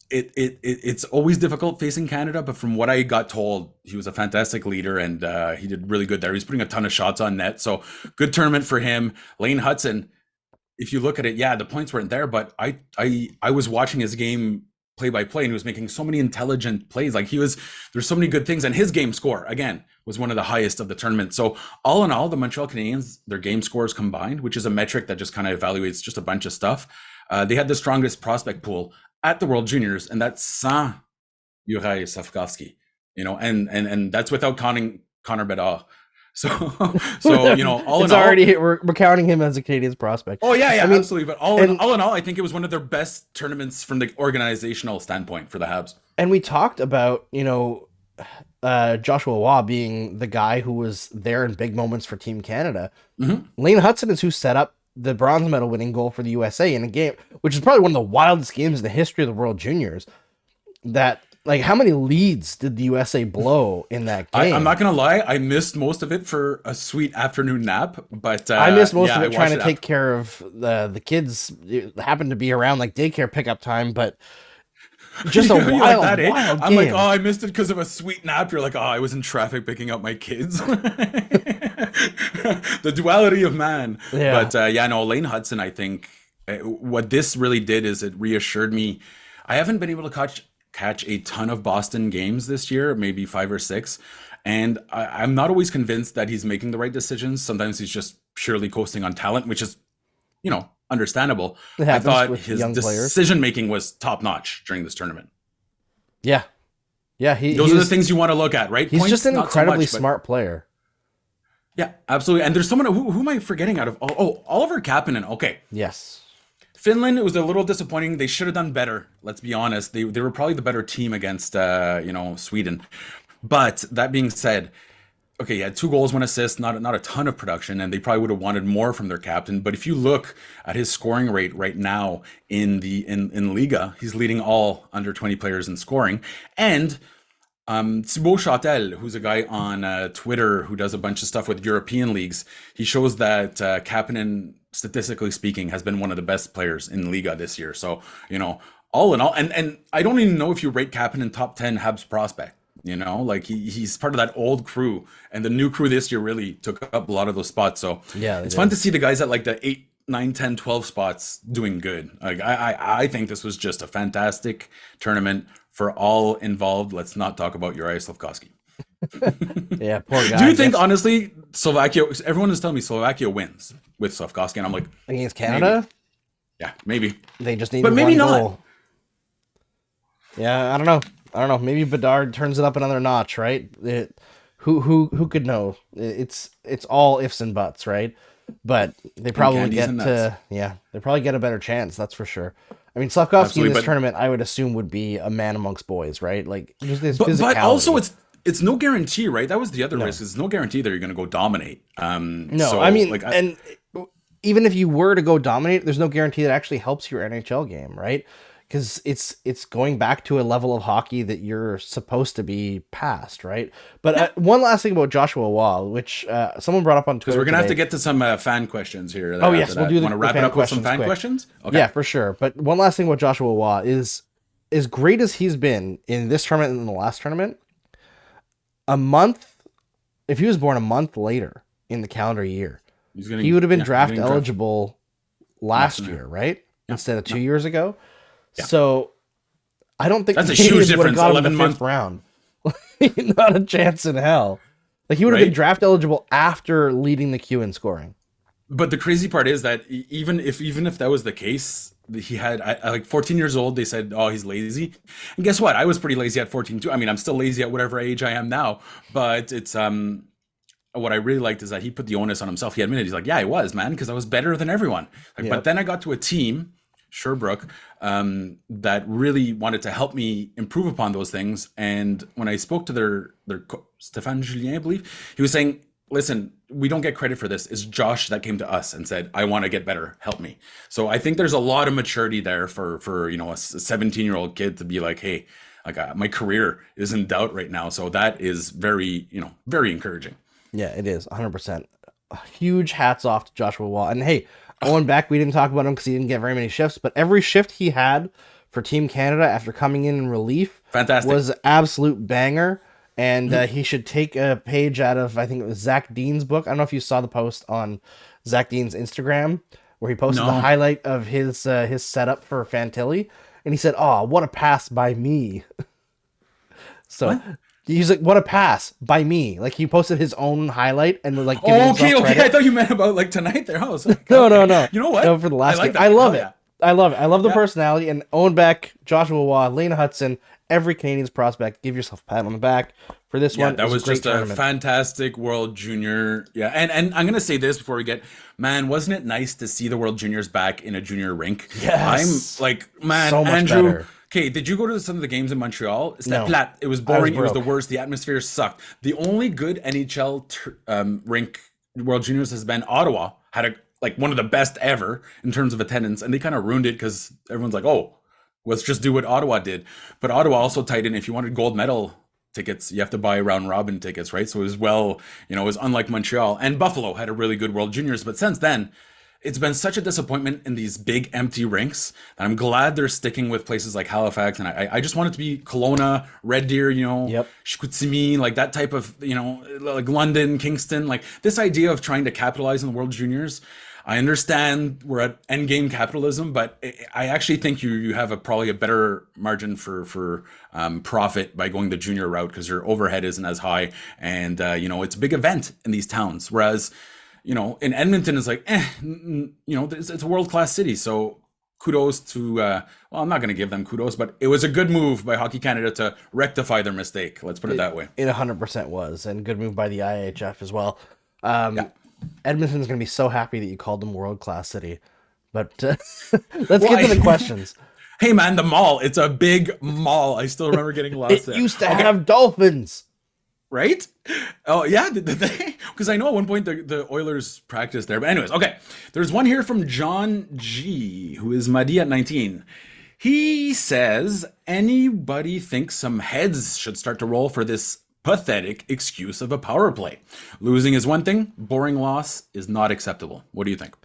it's always difficult facing Canada, but from what I got told, he was a fantastic leader, and he did really good there. He's putting a ton of shots on net, so good tournament for him. Lane Hudson, if you look at it, the points weren't there, but I was watching his game play by play, and he was making so many intelligent plays. Like there's so many good things, and his game score again was one of the highest of the tournament. So all in all, the Montreal Canadiens, their game scores combined, which is a metric that just kind of evaluates just a bunch of stuff. They had the strongest prospect pool at the World Juniors, and that's sans Juraj Slavkovsky, and that's without counting Connor Bedard. So all in all, we're counting him as a Canadiens prospect. Oh yeah, I mean, absolutely. But all in all, I think it was one of their best tournaments from the organizational standpoint for the Habs. And we talked about, Joshua Waugh being the guy who was there in big moments for Team Canada. Mm-hmm. Lane Hudson is who set up the bronze medal winning goal for the USA in a game, which is probably one of the wildest games in the history of the World Juniors. That, like, how many leads did the USA blow in that game? I'm not gonna lie, I missed most of it for a sweet afternoon nap, but I missed most of it trying to take care of the kids. It happened to be around like daycare pickup time, but Just a You're wild, that, eh? wild I'm like, game. oh, I missed it because of a sweet nap. You're like, oh, I was in traffic picking up my kids. The duality of man. Yeah. But yeah, no, Lane Hudson, I think what this really did is it reassured me. I haven't been able to catch a ton of Boston games this year, maybe 5 or 6. And I'm not always convinced that he's making the right decisions. Sometimes he's just purely coasting on talent, which is, understandable. It I happens thought with his young players. decision making was top notch during this tournament. Yeah. Yeah. Those are the things you want to look at, right? He's Points, just an not so incredibly much, but- smart player. Yeah, absolutely. And there's someone who am I forgetting out of? Oh, Oliver Kapanen. Okay. Yes. Finland, it was a little disappointing. They should have done better. Let's be honest. They were probably the better team against Sweden. But that being said, okay, he had 2 goals, 1 assist, not a ton of production, and they probably would have wanted more from their captain. But if you look at his scoring rate right now in Liga, he's leading all under 20 players in scoring. And Thibaut Châtel, who's a guy on Twitter who does a bunch of stuff with European leagues, he shows that Kapanen, statistically speaking, has been one of the best players in Liga this year. So, all in all, and I don't even know if you rate Kapanen top 10 Habs prospect. Like he's part of that old crew, and the new crew this year really took up a lot of those spots. So Yeah, it's fun to see the guys at like the 8, 9, 10, 12 spots doing good. Like I think this was just a fantastic tournament for all involved. Let's not talk about Uri Slafkovsky. Yeah, poor guy. Do you think honestly Slovakia? Everyone is telling me Slovakia wins with Slafkovsky, and I'm like, against Canada? maybe. Yeah, maybe. They just need But maybe one not. goal. Yeah, I don't know. Maybe Bedard turns it up another notch, right? Who could know? It's all ifs and buts, right? But they probably candies and nuts. they probably get a better chance. That's for sure. I mean, Slafkovsky Absolutely, in this but- tournament, I would assume would be a man amongst boys, right? Like just his But physicality. also it's no guarantee, right? That was the other risk. It's no guarantee that you're going to go dominate. No, so, I mean, like, and even if you were to go dominate, there's no guarantee that actually helps your NHL game, right? Because it's going back to a level of hockey that you're supposed to be past, right? But one last thing about Joshua Wall, which someone brought up on Twitter. because we're gonna have to today. get to some fan questions here. Oh yes, we'll do the Want to wrap fan it up with some questions fan quick. questions? Okay. Yeah, for sure. But one last thing about Joshua Wall is, as great as he's been in this tournament and in the last tournament, if he was born a month later in the calendar year, he would have been draft eligible last year, right? Instead of 2 years ago. Yeah. So I don't think That's the a huge Canadiens would have difference, got him in 11 the fifth round. Not a chance in hell. Like he would have been Right? draft eligible after leading the queue in scoring. But the crazy part is that even if that was the case, he had like 14 years old. They said, "Oh, he's lazy," and guess what? I was pretty lazy at 14 too. I mean, I'm still lazy at whatever age I am now. But it's what I really liked is that he put the onus on himself. He admitted, he's like, "Yeah, I was, man, because I was better than everyone." Like, Yep. But then I got to a team, Sherbrooke, that really wanted to help me improve upon those things. And when I spoke to their Stéphane Julien, I believe, he was saying, listen, we don't get credit for this. It's Josh that came to us and said, I want to get better. Help me. So I think there's a lot of maturity there for a 17-year-old kid to be like, hey, like my career is in doubt right now. So that is very, very encouraging. Yeah, it is 100%. Huge hats off to Joshua Wall. And hey, Owen Beck, we didn't talk about him because he didn't get very many shifts, but every shift he had for Team Canada after coming in relief Fantastic. was absolute banger. And he should take a page out of, I think it was Zach Dean's book. I don't know if you saw the post on Zach Dean's Instagram where he posted the highlight of his setup for Fantilli. And he said, "Oh, what a pass by me." So What? he's like, "What a pass by me." Like he posted his own highlight and was like, giving Okay. himself credit. I thought you meant about like tonight there. I was like, No. You know what? No, for the last like game. that. I love Hell it. yeah. I love it. I love the personality. And Owen Beck, Joshua Waugh, Lena Hudson, every Canadiens prospect, give yourself a pat on the back for this one. That It was a great just a tournament. fantastic World Junior. Yeah, and I'm gonna say this before we get, man, wasn't it nice to see the World Juniors back in a junior rink? Yes. I'm like, man, So much Andrew. better. Okay, did you go to some of the games in Montreal? It's No. flat. It was boring. It was the broke. worst. The atmosphere sucked. The only good NHL rink World Juniors has been Ottawa. Had one of the best ever in terms of attendance, and they kind of ruined it because everyone's like, oh, let's just do what Ottawa did. But Ottawa also tied in, if you wanted gold medal tickets, you have to buy round robin tickets, right? So it was it was unlike Montreal. And Buffalo had a really good World Juniors, but since then, it's been such a disappointment in these big empty rinks. And I'm glad they're sticking with places like Halifax. And I just want it to be Kelowna, Red Deer, Yep. Chicoutimi, like that type of, like London, Kingston, like this idea of trying to capitalize on the World Juniors. I understand we're at endgame capitalism, but I actually think you have probably a better margin for profit by going the junior route because your overhead isn't as high, and it's a big event in these towns. Whereas, in Edmonton it's like, it's a world-class city. So kudos to, well, I'm not going to give them kudos, but it was a good move by Hockey Canada to rectify their mistake. Let's put it that way. It 100% was, and good move by the IHF as well. Yeah. Edmonton's going to be so happy that you called them world-class city. But let's get to the questions. Hey, man, the mall. It's a big mall. I still remember getting lost there. It used to have dolphins. Right? Oh, yeah. Did they? Because I know at one point the Oilers practiced there. But anyways, okay. There's one here from John G, who is Madi at 19. He says, anybody think some heads should start to roll for this pathetic excuse of a power play? Losing is one thing. Boring loss is not acceptable. What do you think?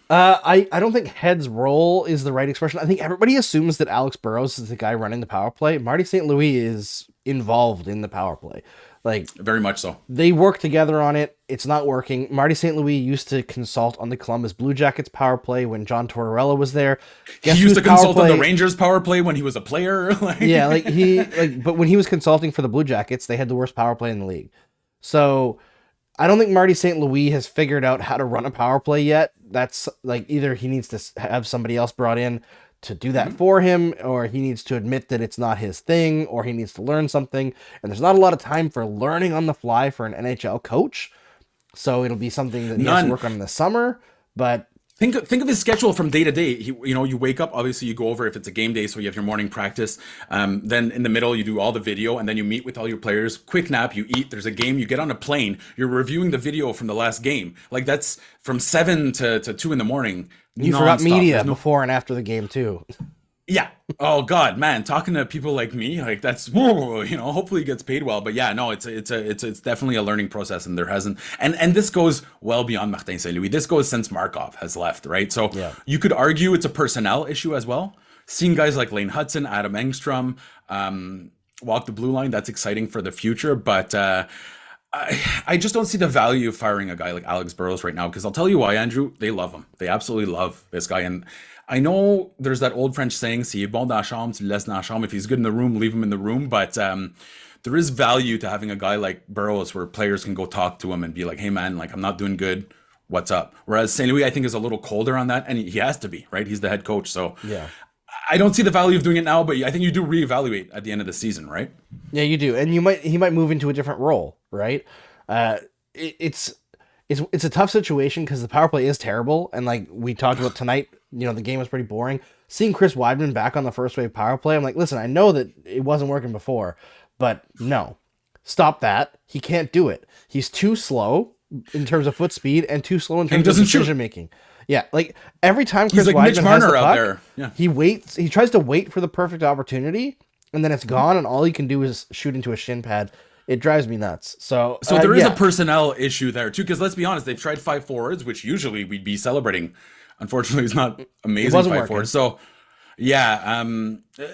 I don't think heads roll is the right expression. I think everybody assumes that Alex Burrows is the guy running the power play. Marty St. Louis is involved in the power play. Like, very much so. They work together on it. It's not working. Marty St. Louis used to consult on the Columbus Blue Jackets power play when John Tortorella was there. He used to consult on the Rangers power play when he was a player. But when he was consulting for the Blue Jackets, they had the worst power play in the league. So I don't think Marty St. Louis has figured out how to run a power play yet. That's like, either he needs to have somebody else brought in to do that for him, or he needs to admit that it's not his thing, or he needs to learn something. And there's not a lot of time for learning on the fly for an NHL coach. So it'll be something that he has to work on in the summer. But think of his schedule from day to day. You wake up, obviously you go over if it's a game day, so you have your morning practice. Then in the middle, you do all the video, and then you meet with all your players. Quick nap, you eat. There's a game. You get on a plane. You're reviewing the video from the last game. Like, that's from 7 to 2 in the morning. You forgot media before and after the game too. Yeah. Oh God, man. Talking to people like me, like, that's, hopefully he gets paid well. But yeah, no, it's definitely a learning process, and there hasn't, and this goes well beyond Martin St. Louis. This goes since Markov has left, right? So you could argue it's a personnel issue as well. Seeing guys like Lane Hudson, Adam Engstrom, walk the blue line, that's exciting for the future. But I just don't see the value of firing a guy like Alex Burrows right now, because I'll tell you why, Andrew. They love him. They absolutely love this guy. And I know there's that old French saying, "Si est bon dans la chambre, tu le laisses dans la chambre." If he's good in the room, leave him in the room. But there is value to having a guy like Burrows where players can go talk to him and be like, "Hey, man, like, I'm not doing good. What's up?" Whereas St. Louis, I think, is a little colder on that. And he has to be, right? He's the head coach. So yeah, I don't see the value of doing it now, but I think you do reevaluate at the end of the season, right? Yeah, you do. And he might move into a different role, right? It's a tough situation because the power play is terrible, and like we talked about tonight, the game was pretty boring. Seeing Chris Weidman back on the first wave power play, I'm like, listen, I know that it wasn't working before, but no, stop that. He can't do it. He's too slow in terms of foot speed and too slow in terms of decision making. Yeah, like every time Chris Weidman has the puck, yeah, he waits. He tries to wait for the perfect opportunity, and then it's gone, and all he can do is shoot into a shin pad. It drives me nuts. So there is a personnel issue there too, because let's be honest, they've tried 5 forwards, which usually we'd be celebrating. Unfortunately, it's not amazing 5 forwards. So yeah,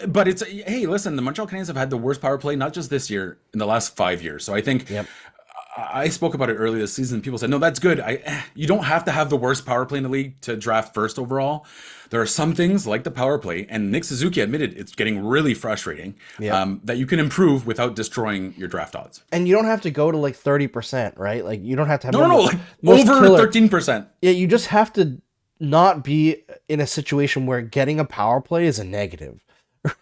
but it's, hey, listen, the Montreal Canadiens have had the worst power play, not just this year, in the last 5 years. So I think I spoke about it earlier this season. People said, no, that's good. You don't have to have the worst power play in the league to draft first overall. There are some things like the power play, and Nick Suzuki admitted it's getting really frustrating, that you can improve without destroying your draft odds. And you don't have to go to like 30%, right? Like, you don't have to have like over 13%. Yeah, you just have to not be in a situation where getting a power play is a negative.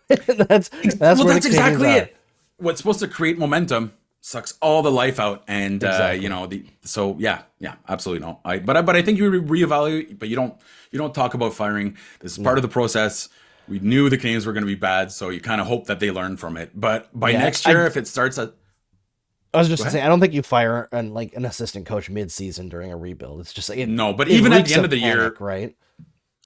that's exactly it. What's supposed to create momentum sucks all the life out, and absolutely no. But I think you reevaluate, but you don't talk about firing. This is part of the process. We knew the Canadiens were going to be bad, so you kind of hope that they learn from it. But by next year, if it starts at, I was just saying, I don't think you fire an assistant coach mid-season during a rebuild. It's just like no, but even at the end of the year, right?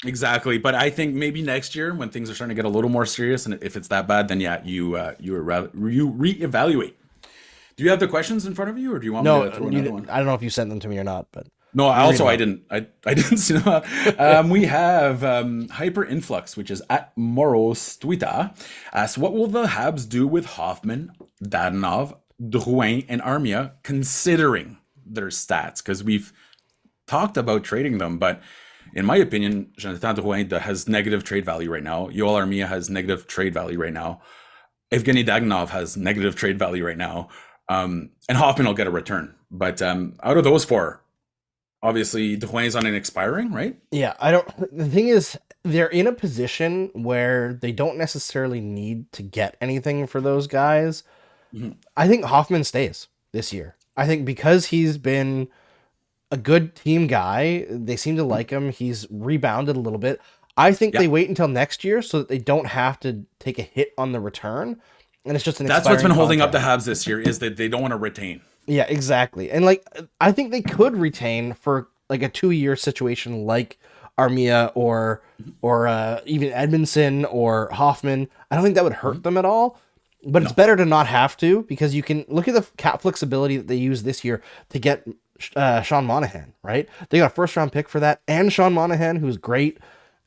Exactly. But I think maybe next year, when things are starting to get a little more serious, and if it's that bad, then you reevaluate. Do you have the questions in front of you, or do you want me to throw another one? I don't know if you sent them to me or not, but No, You read also about I didn't see that. We have Hyper Influx, which is at Moros Twitter. So what will the Habs do with Hoffman, Dadonov, Drouin, and Armia, considering their stats? Because we've talked about trading them, but in my opinion, Jonathan Drouin has negative trade value right now. Yoel Armia has negative trade value right now. Evgeny Dadonov has negative trade value right now. And Hoffman will get a return. But out of those four, obviously, Drouin's on an expiring, right? Yeah, I don't. The thing is, they're in a position where they don't necessarily need to get anything for those guys. Mhm. I think Hoffman stays this year. I think because he's been a good team guy, they seem to like him. He's rebounded a little bit. I think Yeah. they wait until next year so that they don't have to take a hit on the return, and it's just an. That's what's been expiring holding up the contract. Habs this year is that they don't want to retain. Yeah, exactly. And like I think they could retain for like a 2-year situation like Armia or even Edmondson or Hoffman. I don't think that would hurt them at all. But it's better to not have to because you can look at the cap flexibility that they use this year to get Sean Monahan, right? They got a first round pick for that and Sean Monahan, who's great.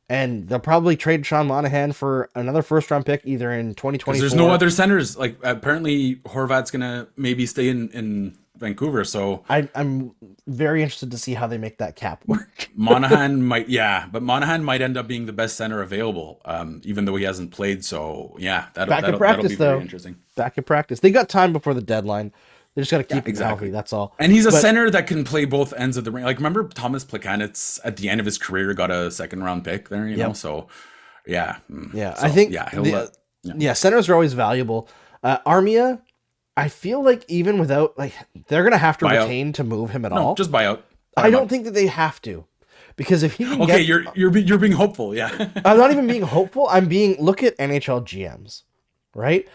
And they'll probably trade Sean Monahan for another first round pick either in 2024. Because there's no other centers. Like apparently Horvat's gonna maybe stay in Vancouver. So I'm very interested to see how they make that cap work. Monahan might, yeah, but Monahan might end up being the best center available, even though he hasn't played. So yeah, that'll be very interesting. Back in practice. They got time before the deadline. They just got to keep him healthy. That's all. And he's a center that can play both ends of the ring. Like remember Thomas Plekanec at the end of his career got a second round pick there, you know? So yeah. Yeah. So, I think centers are always valuable. Armia, I feel like even without like they're gonna have to retain to move him at all. Just buy out. I don't think that they have to. Because if he can you're being hopeful, yeah. I'm not even being hopeful. I'm being look at NHL GMs, right?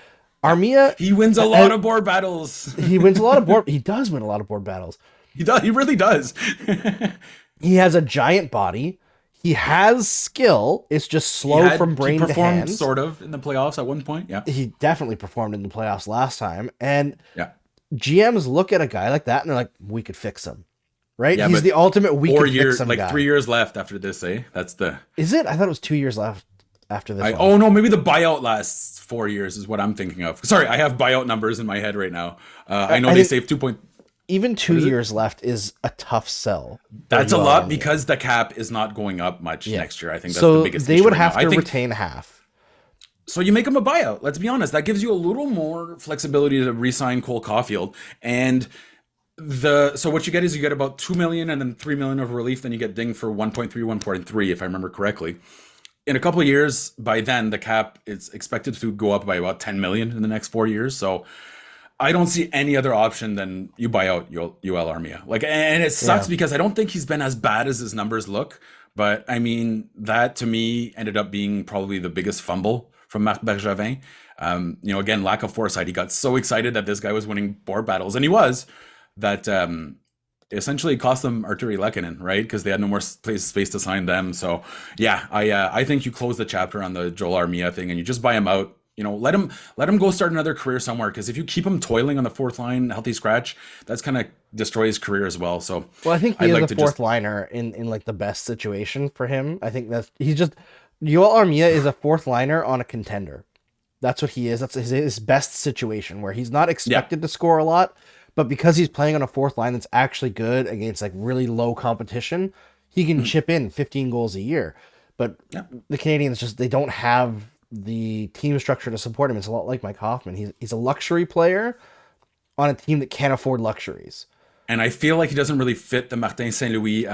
Armia, he wins a lot of board battles. He wins a lot of board. He does win a lot of board battles. He does. He really does. He has a giant body. He has skill. It's just slow from brain to hands. Sort of in the playoffs at one point. Yeah, he definitely performed in the playoffs last time. And yeah, GMs look at a guy like that and they're like, "We could fix him." Right? Yeah, he's the ultimate we could fix him like guy. 3 years left after this. That's the. Is it? I thought it was 2 years left after this. Oh no, maybe the buyout lasts 4 years is what I'm thinking of. Sorry, I have buyout numbers in my head right now. I know they saved 2 point. Even 2 years left is a tough sell. That's a lot because the cap is not going up much next year. I think that's the biggest they issue would right have now. to retain half. So you make him a buyout. Let's be honest. That gives you a little more flexibility to re-sign Cole Caulfield. And so what you get is you get about 2 million and then 3 million of relief. Then you get dinged for 1.3, 1.3, if I remember correctly. In a couple of years, by then the cap is expected to go up by about 10 million in the next 4 years. So I don't see any other option than you buy out Yoel Armia. Like, and it sucks because I don't think he's been as bad as his numbers look. But I mean, that to me ended up being probably the biggest fumble from Marc Bergevin. Again, lack of foresight. He got so excited that this guy was winning board battles, and he was. That essentially cost them Arturi Lehkonen, right? Because they had no more space to sign them. So yeah, I think you close the chapter on the Joel Armia thing and you just buy him out. Let him go start another career somewhere. Because if you keep him toiling on the fourth line, healthy scratch, that's kind of destroy his career as well. So I think he is a fourth liner in like the best situation for him. I think that Yoel Armia is a fourth liner on a contender. That's what he is. That's his best situation where he's not expected to score a lot. But because he's playing on a fourth line that's actually good against like really low competition, he can chip in 15 goals a year. But the Canadiens they don't have the team structure to support him. It's a lot like Mike Hoffman. He's a luxury player on a team that can't afford luxuries. And I feel like he doesn't really fit the Martin St. Louis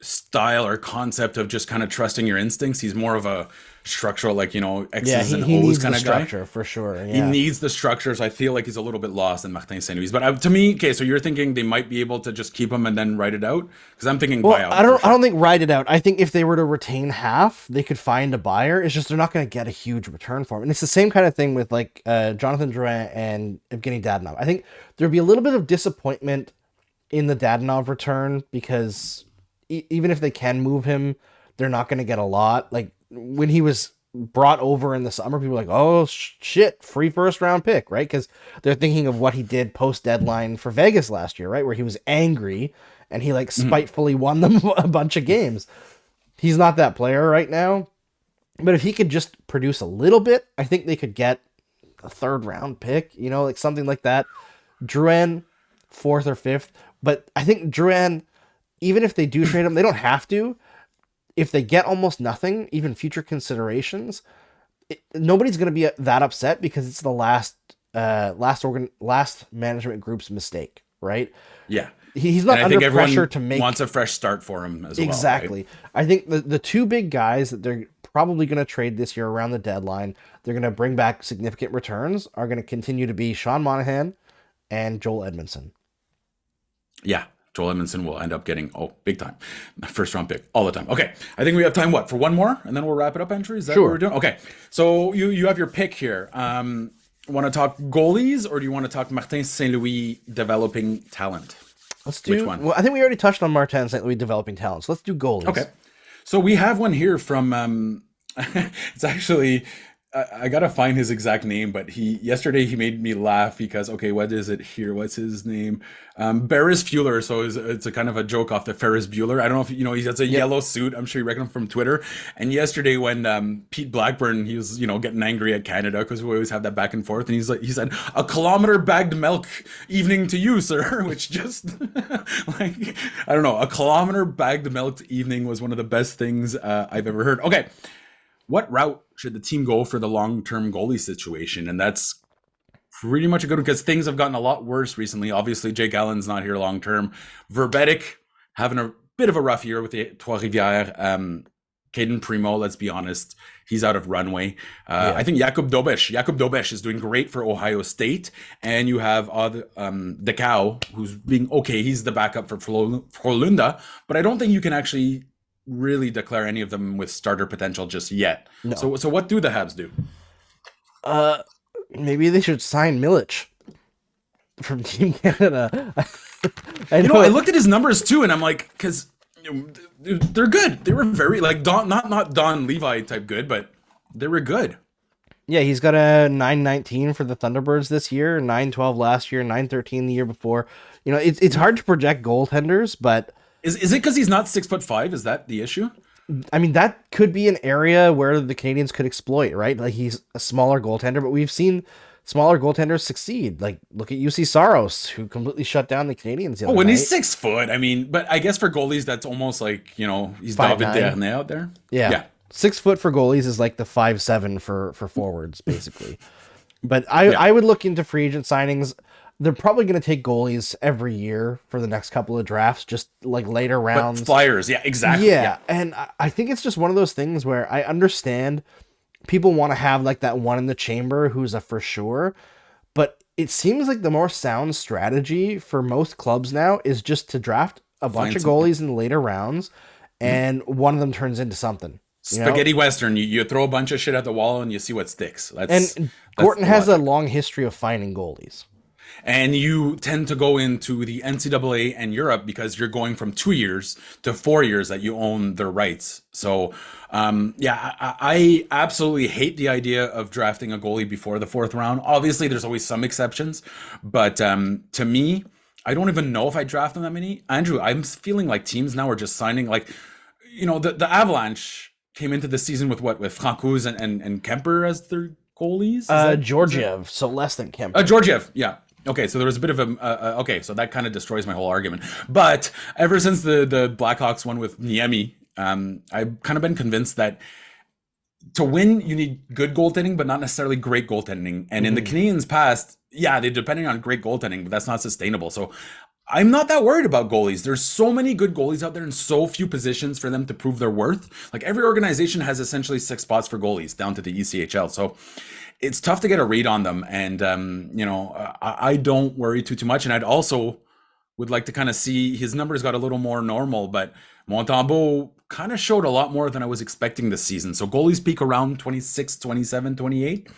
style or concept of just kind of trusting your instincts. He's more of a structural, X's and O's kind of guy. Structure for sure. Yeah. He needs the structure, so I feel like he's a little bit lost in Martin St. Louis. But to me, okay, so you're thinking they might be able to just keep him and then write it out? Because I'm thinking buyout. I don't think write it out. I think if they were to retain half, they could find a buyer. It's just they're not going to get a huge return for him. And it's the same kind of thing with Jonathan Drouin and Evgeny Dadonov. I think there'd be a little bit of disappointment in the Dadonov return because even if they can move him, they're not going to get a lot. Like when he was brought over in the summer, people were like, oh shit, free first round pick, right? Because they're thinking of what he did post deadline for Vegas last year, right? Where he was angry and he like spitefully won them a bunch of games. He's not that player right now. But if he could just produce a little bit, I think they could get a third round pick, you know, like something like that. Drouin, fourth or fifth. But I think Drouin, even if they do trade him, they don't have to. If they get almost nothing, even future considerations, nobody's going to be that upset because it's the last management group's mistake, right? Yeah. He's not under pressure to make... wants a fresh start for him as well. Exactly. Right? I think the two big guys that they're probably going to trade this year around the deadline, they're going to bring back significant returns, are going to continue to be Sean Monahan and Joel Edmondson. Yeah. Joel Edmondson will end up getting, big time, first round pick all the time. Okay. I think we have time, for one more? And then we'll wrap it up, Andrew? Is that what we're doing? Okay. So you have your pick here. Want to talk goalies, or do you want to talk Martin St. Louis developing talent? Let's do... Which one? Well, I think we already touched on Martin St. Louis developing talent. So let's do goalies. Okay. So we have one here from, it's actually, I got to find his exact name, but yesterday he made me laugh because, what is it here? What's his name? Barris Fuller. So it's a kind of a joke off the Ferris Bueller. I don't know if, he has a yellow suit. I'm sure you reckon him from Twitter. And yesterday when Pete Blackburn, he was, getting angry at Canada because we always have that back and forth. And he said, "A kilometer bagged milk evening to you, sir," which just like, I don't know, a kilometer bagged milk evening was one of the best things I've ever heard. Okay. What route should the team go for the long-term goalie situation? And that's pretty much a good one because things have gotten a lot worse recently. Obviously, Jake Allen's not here long-term. Verbeek having a bit of a rough year with the Trois-Rivières. Caden Primo, let's be honest, he's out of runway. I think Jakub Dobeš is doing great for Ohio State. And you have Decau, who's being okay. He's the backup for Frölunda. But I don't think you can actually really declare any of them with starter potential just yet. No. So what do the Habs do? Maybe they should sign Milic from Team Canada. I looked at his numbers too, and I'm like, because they're good. They were very not Don Levi type good, but they were good. Yeah, he's got a 919 for the Thunderbirds this year, 912 last year, 913 the year before. It's hard to project goaltenders, but Is it because he's not 6'5"? Is that the issue? I mean, that could be an area where the Canadiens could exploit, right? Like, he's a smaller goaltender, but we've seen smaller goaltenders succeed. Like, look at UC Saros, who completely shut down the Canadiens the other night. He's 6 foot. I mean, but I guess for goalies, that's almost like, he's 5'9". David Dernay out there. Yeah. 6 foot for goalies is like the 5'7" for forwards, basically. But I would look into free agent signings. They're probably going to take goalies every year for the next couple of drafts, just like later rounds. But flyers, yeah, exactly. Yeah, and I think it's just one of those things where I understand people want to have like that one in the chamber who's a for sure, but it seems like the more sound strategy for most clubs now is just to draft a bunch of goalies in the later rounds, and one of them turns into something. Spaghetti Western, you throw a bunch of shit at the wall and you see what sticks. And Gorton has a long history of finding goalies. And you tend to go into the NCAA and Europe because you're going from 2 years to 4 years that you own their rights. So, I absolutely hate the idea of drafting a goalie before the fourth round. Obviously, there's always some exceptions. But to me, I don't even know if I draft them that many. Andrew, I'm feeling like teams now are just signing the Avalanche came into the season with Francouz and Kemper as their goalies? Georgiev, so less than Kemper. Georgiev, yeah. Okay, so there was a bit of so that kind of destroys my whole argument. But ever since the Blackhawks won with Niemi, I've kind of been convinced that to win, you need good goaltending, but not necessarily great goaltending. And in the Canadiens' past, they're depending on great goaltending, but that's not sustainable. So I'm not that worried about goalies. There's so many good goalies out there and so few positions for them to prove their worth. Like every organization has essentially 6 spots for goalies down to the ECHL. So it's tough to get a read on them. And, I don't worry too much. And I'd also would like to kind of see his numbers got a little more normal, but Montembeault kind of showed a lot more than I was expecting this season. So goalies peak around 26, 27, 28.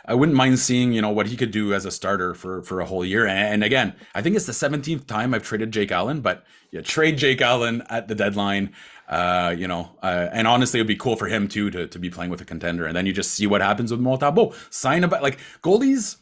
I wouldn't mind seeing, what he could do as a starter for a whole year. And again, I think it's the 17th time I've traded Jake Allen, but you trade Jake Allen at the deadline. And honestly, it'd be cool for him too to be playing with a contender, and then you just see what happens with Montembeault. Sign about like goalies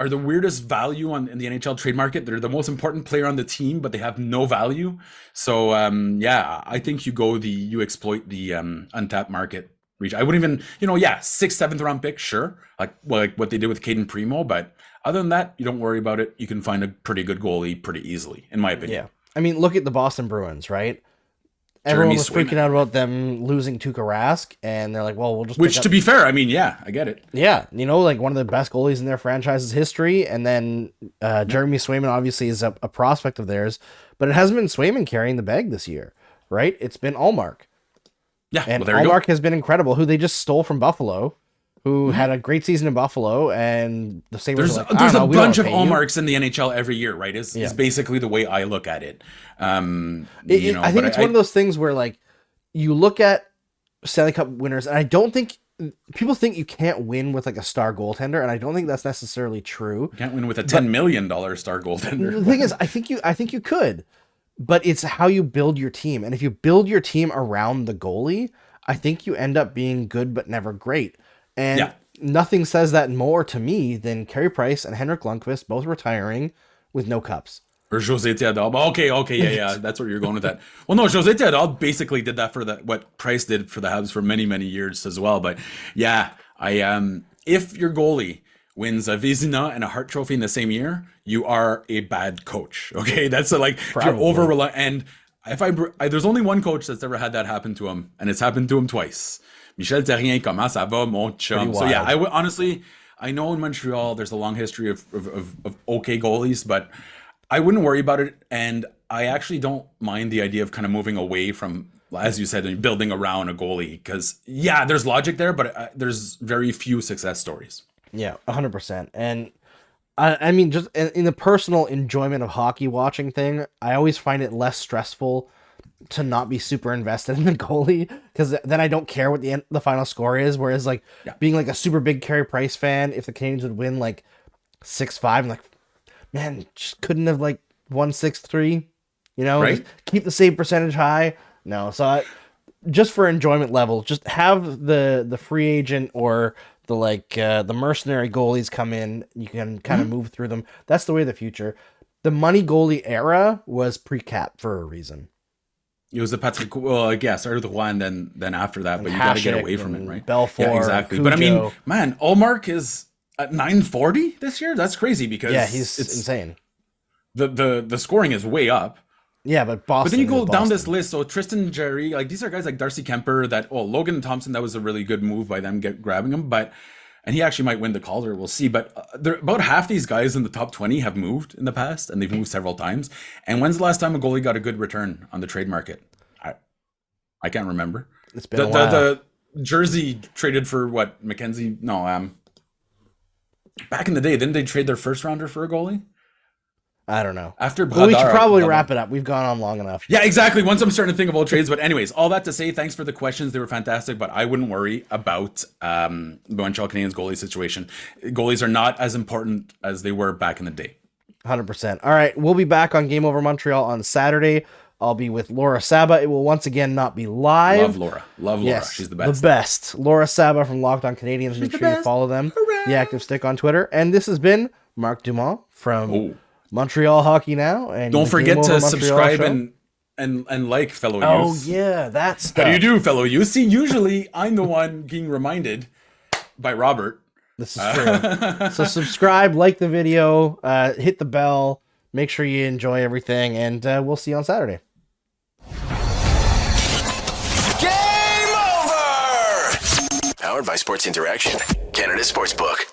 are the weirdest value in the NHL trade market. They're the most important player on the team, but they have no value. So I think you exploit the untapped market reach. I wouldn't even, 6th, 7th round pick, sure, like what they did with Caden Primo, but other than that, you don't worry about it. You can find a pretty good goalie pretty easily, in my opinion. Yeah, I mean, look at the Boston Bruins, right? Everyone was freaking out about them losing Tuukka Rask, and they're like, well, we'll just... Which, to be fair, I mean, yeah, I get it. Yeah, like one of the best goalies in their franchise's history, and then Jeremy Swayman obviously is a prospect of theirs, but it hasn't been Swayman carrying the bag this year, right? It's been Allmark. Yeah, and Allmark has been incredible, who they just stole from Buffalo, who had a great season in Buffalo, and the Sabres there's a bunch of Allmarks in the NHL every year, right? Is basically the way I look at it. I think it's one of those things where like you look at Stanley Cup winners, and I don't think people think you can't win with like a star goaltender, and I don't think that's necessarily true. You can't win with a $10 million star goaltender. The thing is, I think you could, but it's how you build your team, and if you build your team around the goalie, I think you end up being good but never great. And nothing says that more to me than Carey Price and Henrik Lundqvist both retiring with no cups. Or José Theodore. Okay, yeah, that's where you're going with that. Well, no, José Theodore basically did that for what Price did for the Habs for many, many years as well. But yeah, if your goalie wins a Vezina and a Hart Trophy in the same year, you are a bad coach. Okay, that's if you're over reliant. And there's only one coach that's ever had that happen to him, and it's happened to him twice. Michel Therrien, comment ça va, mon chum? So yeah, I know in Montreal there's a long history of okay goalies, but I wouldn't worry about it. And I actually don't mind the idea of kind of moving away from, as you said, building around a goalie, because there's logic there, but there's very few success stories. Yeah, 100%. And I mean, just in the personal enjoyment of hockey watching thing, I always find it less stressful to not be super invested in the goalie, because then I don't care what the final score is. Whereas being like a super big Carey Price fan, if the Canadiens would win like 6-5, I'm like, man, just couldn't have like won 6-3, right? Just keep the save percentage high. No, so just for enjoyment level, just have the free agent or the mercenary goalies come in. You can kind of move through them. That's the way of the future. The money goalie era was pre-cap for a reason. It was the Patrick, well, I guess, started with Juan, then after that, but you got to get away from it, right? Belfour, yeah, exactly. Cujo. But I mean, man, Allmark is at 940 this year. That's crazy because he's insane. The scoring is way up. Yeah, but Boston. But then you go down this list. So Tristan Jarry, these are guys like Darcy Kemper. Logan Thompson. That was a really good move by them grabbing him. And he actually might win the Calder. We'll see. But about half these guys in the top 20 have moved in the past, and they've moved several times. And when's the last time a goalie got a good return on the trade market? I can't remember. It's been a while. The Jersey traded for what? Mackenzie? No, back in the day, didn't they trade their first rounder for a goalie? I don't know. After we should probably wrap it up. We've gone on long enough. Yeah, exactly. Once I'm starting to think of old trades. But anyways, all that to say, thanks for the questions. They were fantastic, but I wouldn't worry about the Montreal Canadiens goalie situation. Goalies are not as important as they were back in the day. 100%. All right, we'll be back on Game Over Montreal on Saturday. I'll be with Laura Saba. It will once again not be live. Love Laura. Yes, she's the best. The best. Laura Saba from Locked On Canadiens. Make sure you follow them. Hooray! The Active Stick on Twitter. And this has been Marc Dumont from Montreal Hockey Now. And don't forget to subscribe and like, fellow youths. Oh, yeah, that's How do you do, fellow youths? See, usually I'm the one being reminded by Robert. This is true. So subscribe, like the video, hit the bell, make sure you enjoy everything, and we'll see you on Saturday. Game over! Powered by Sports Interaction, Canada Sportsbook.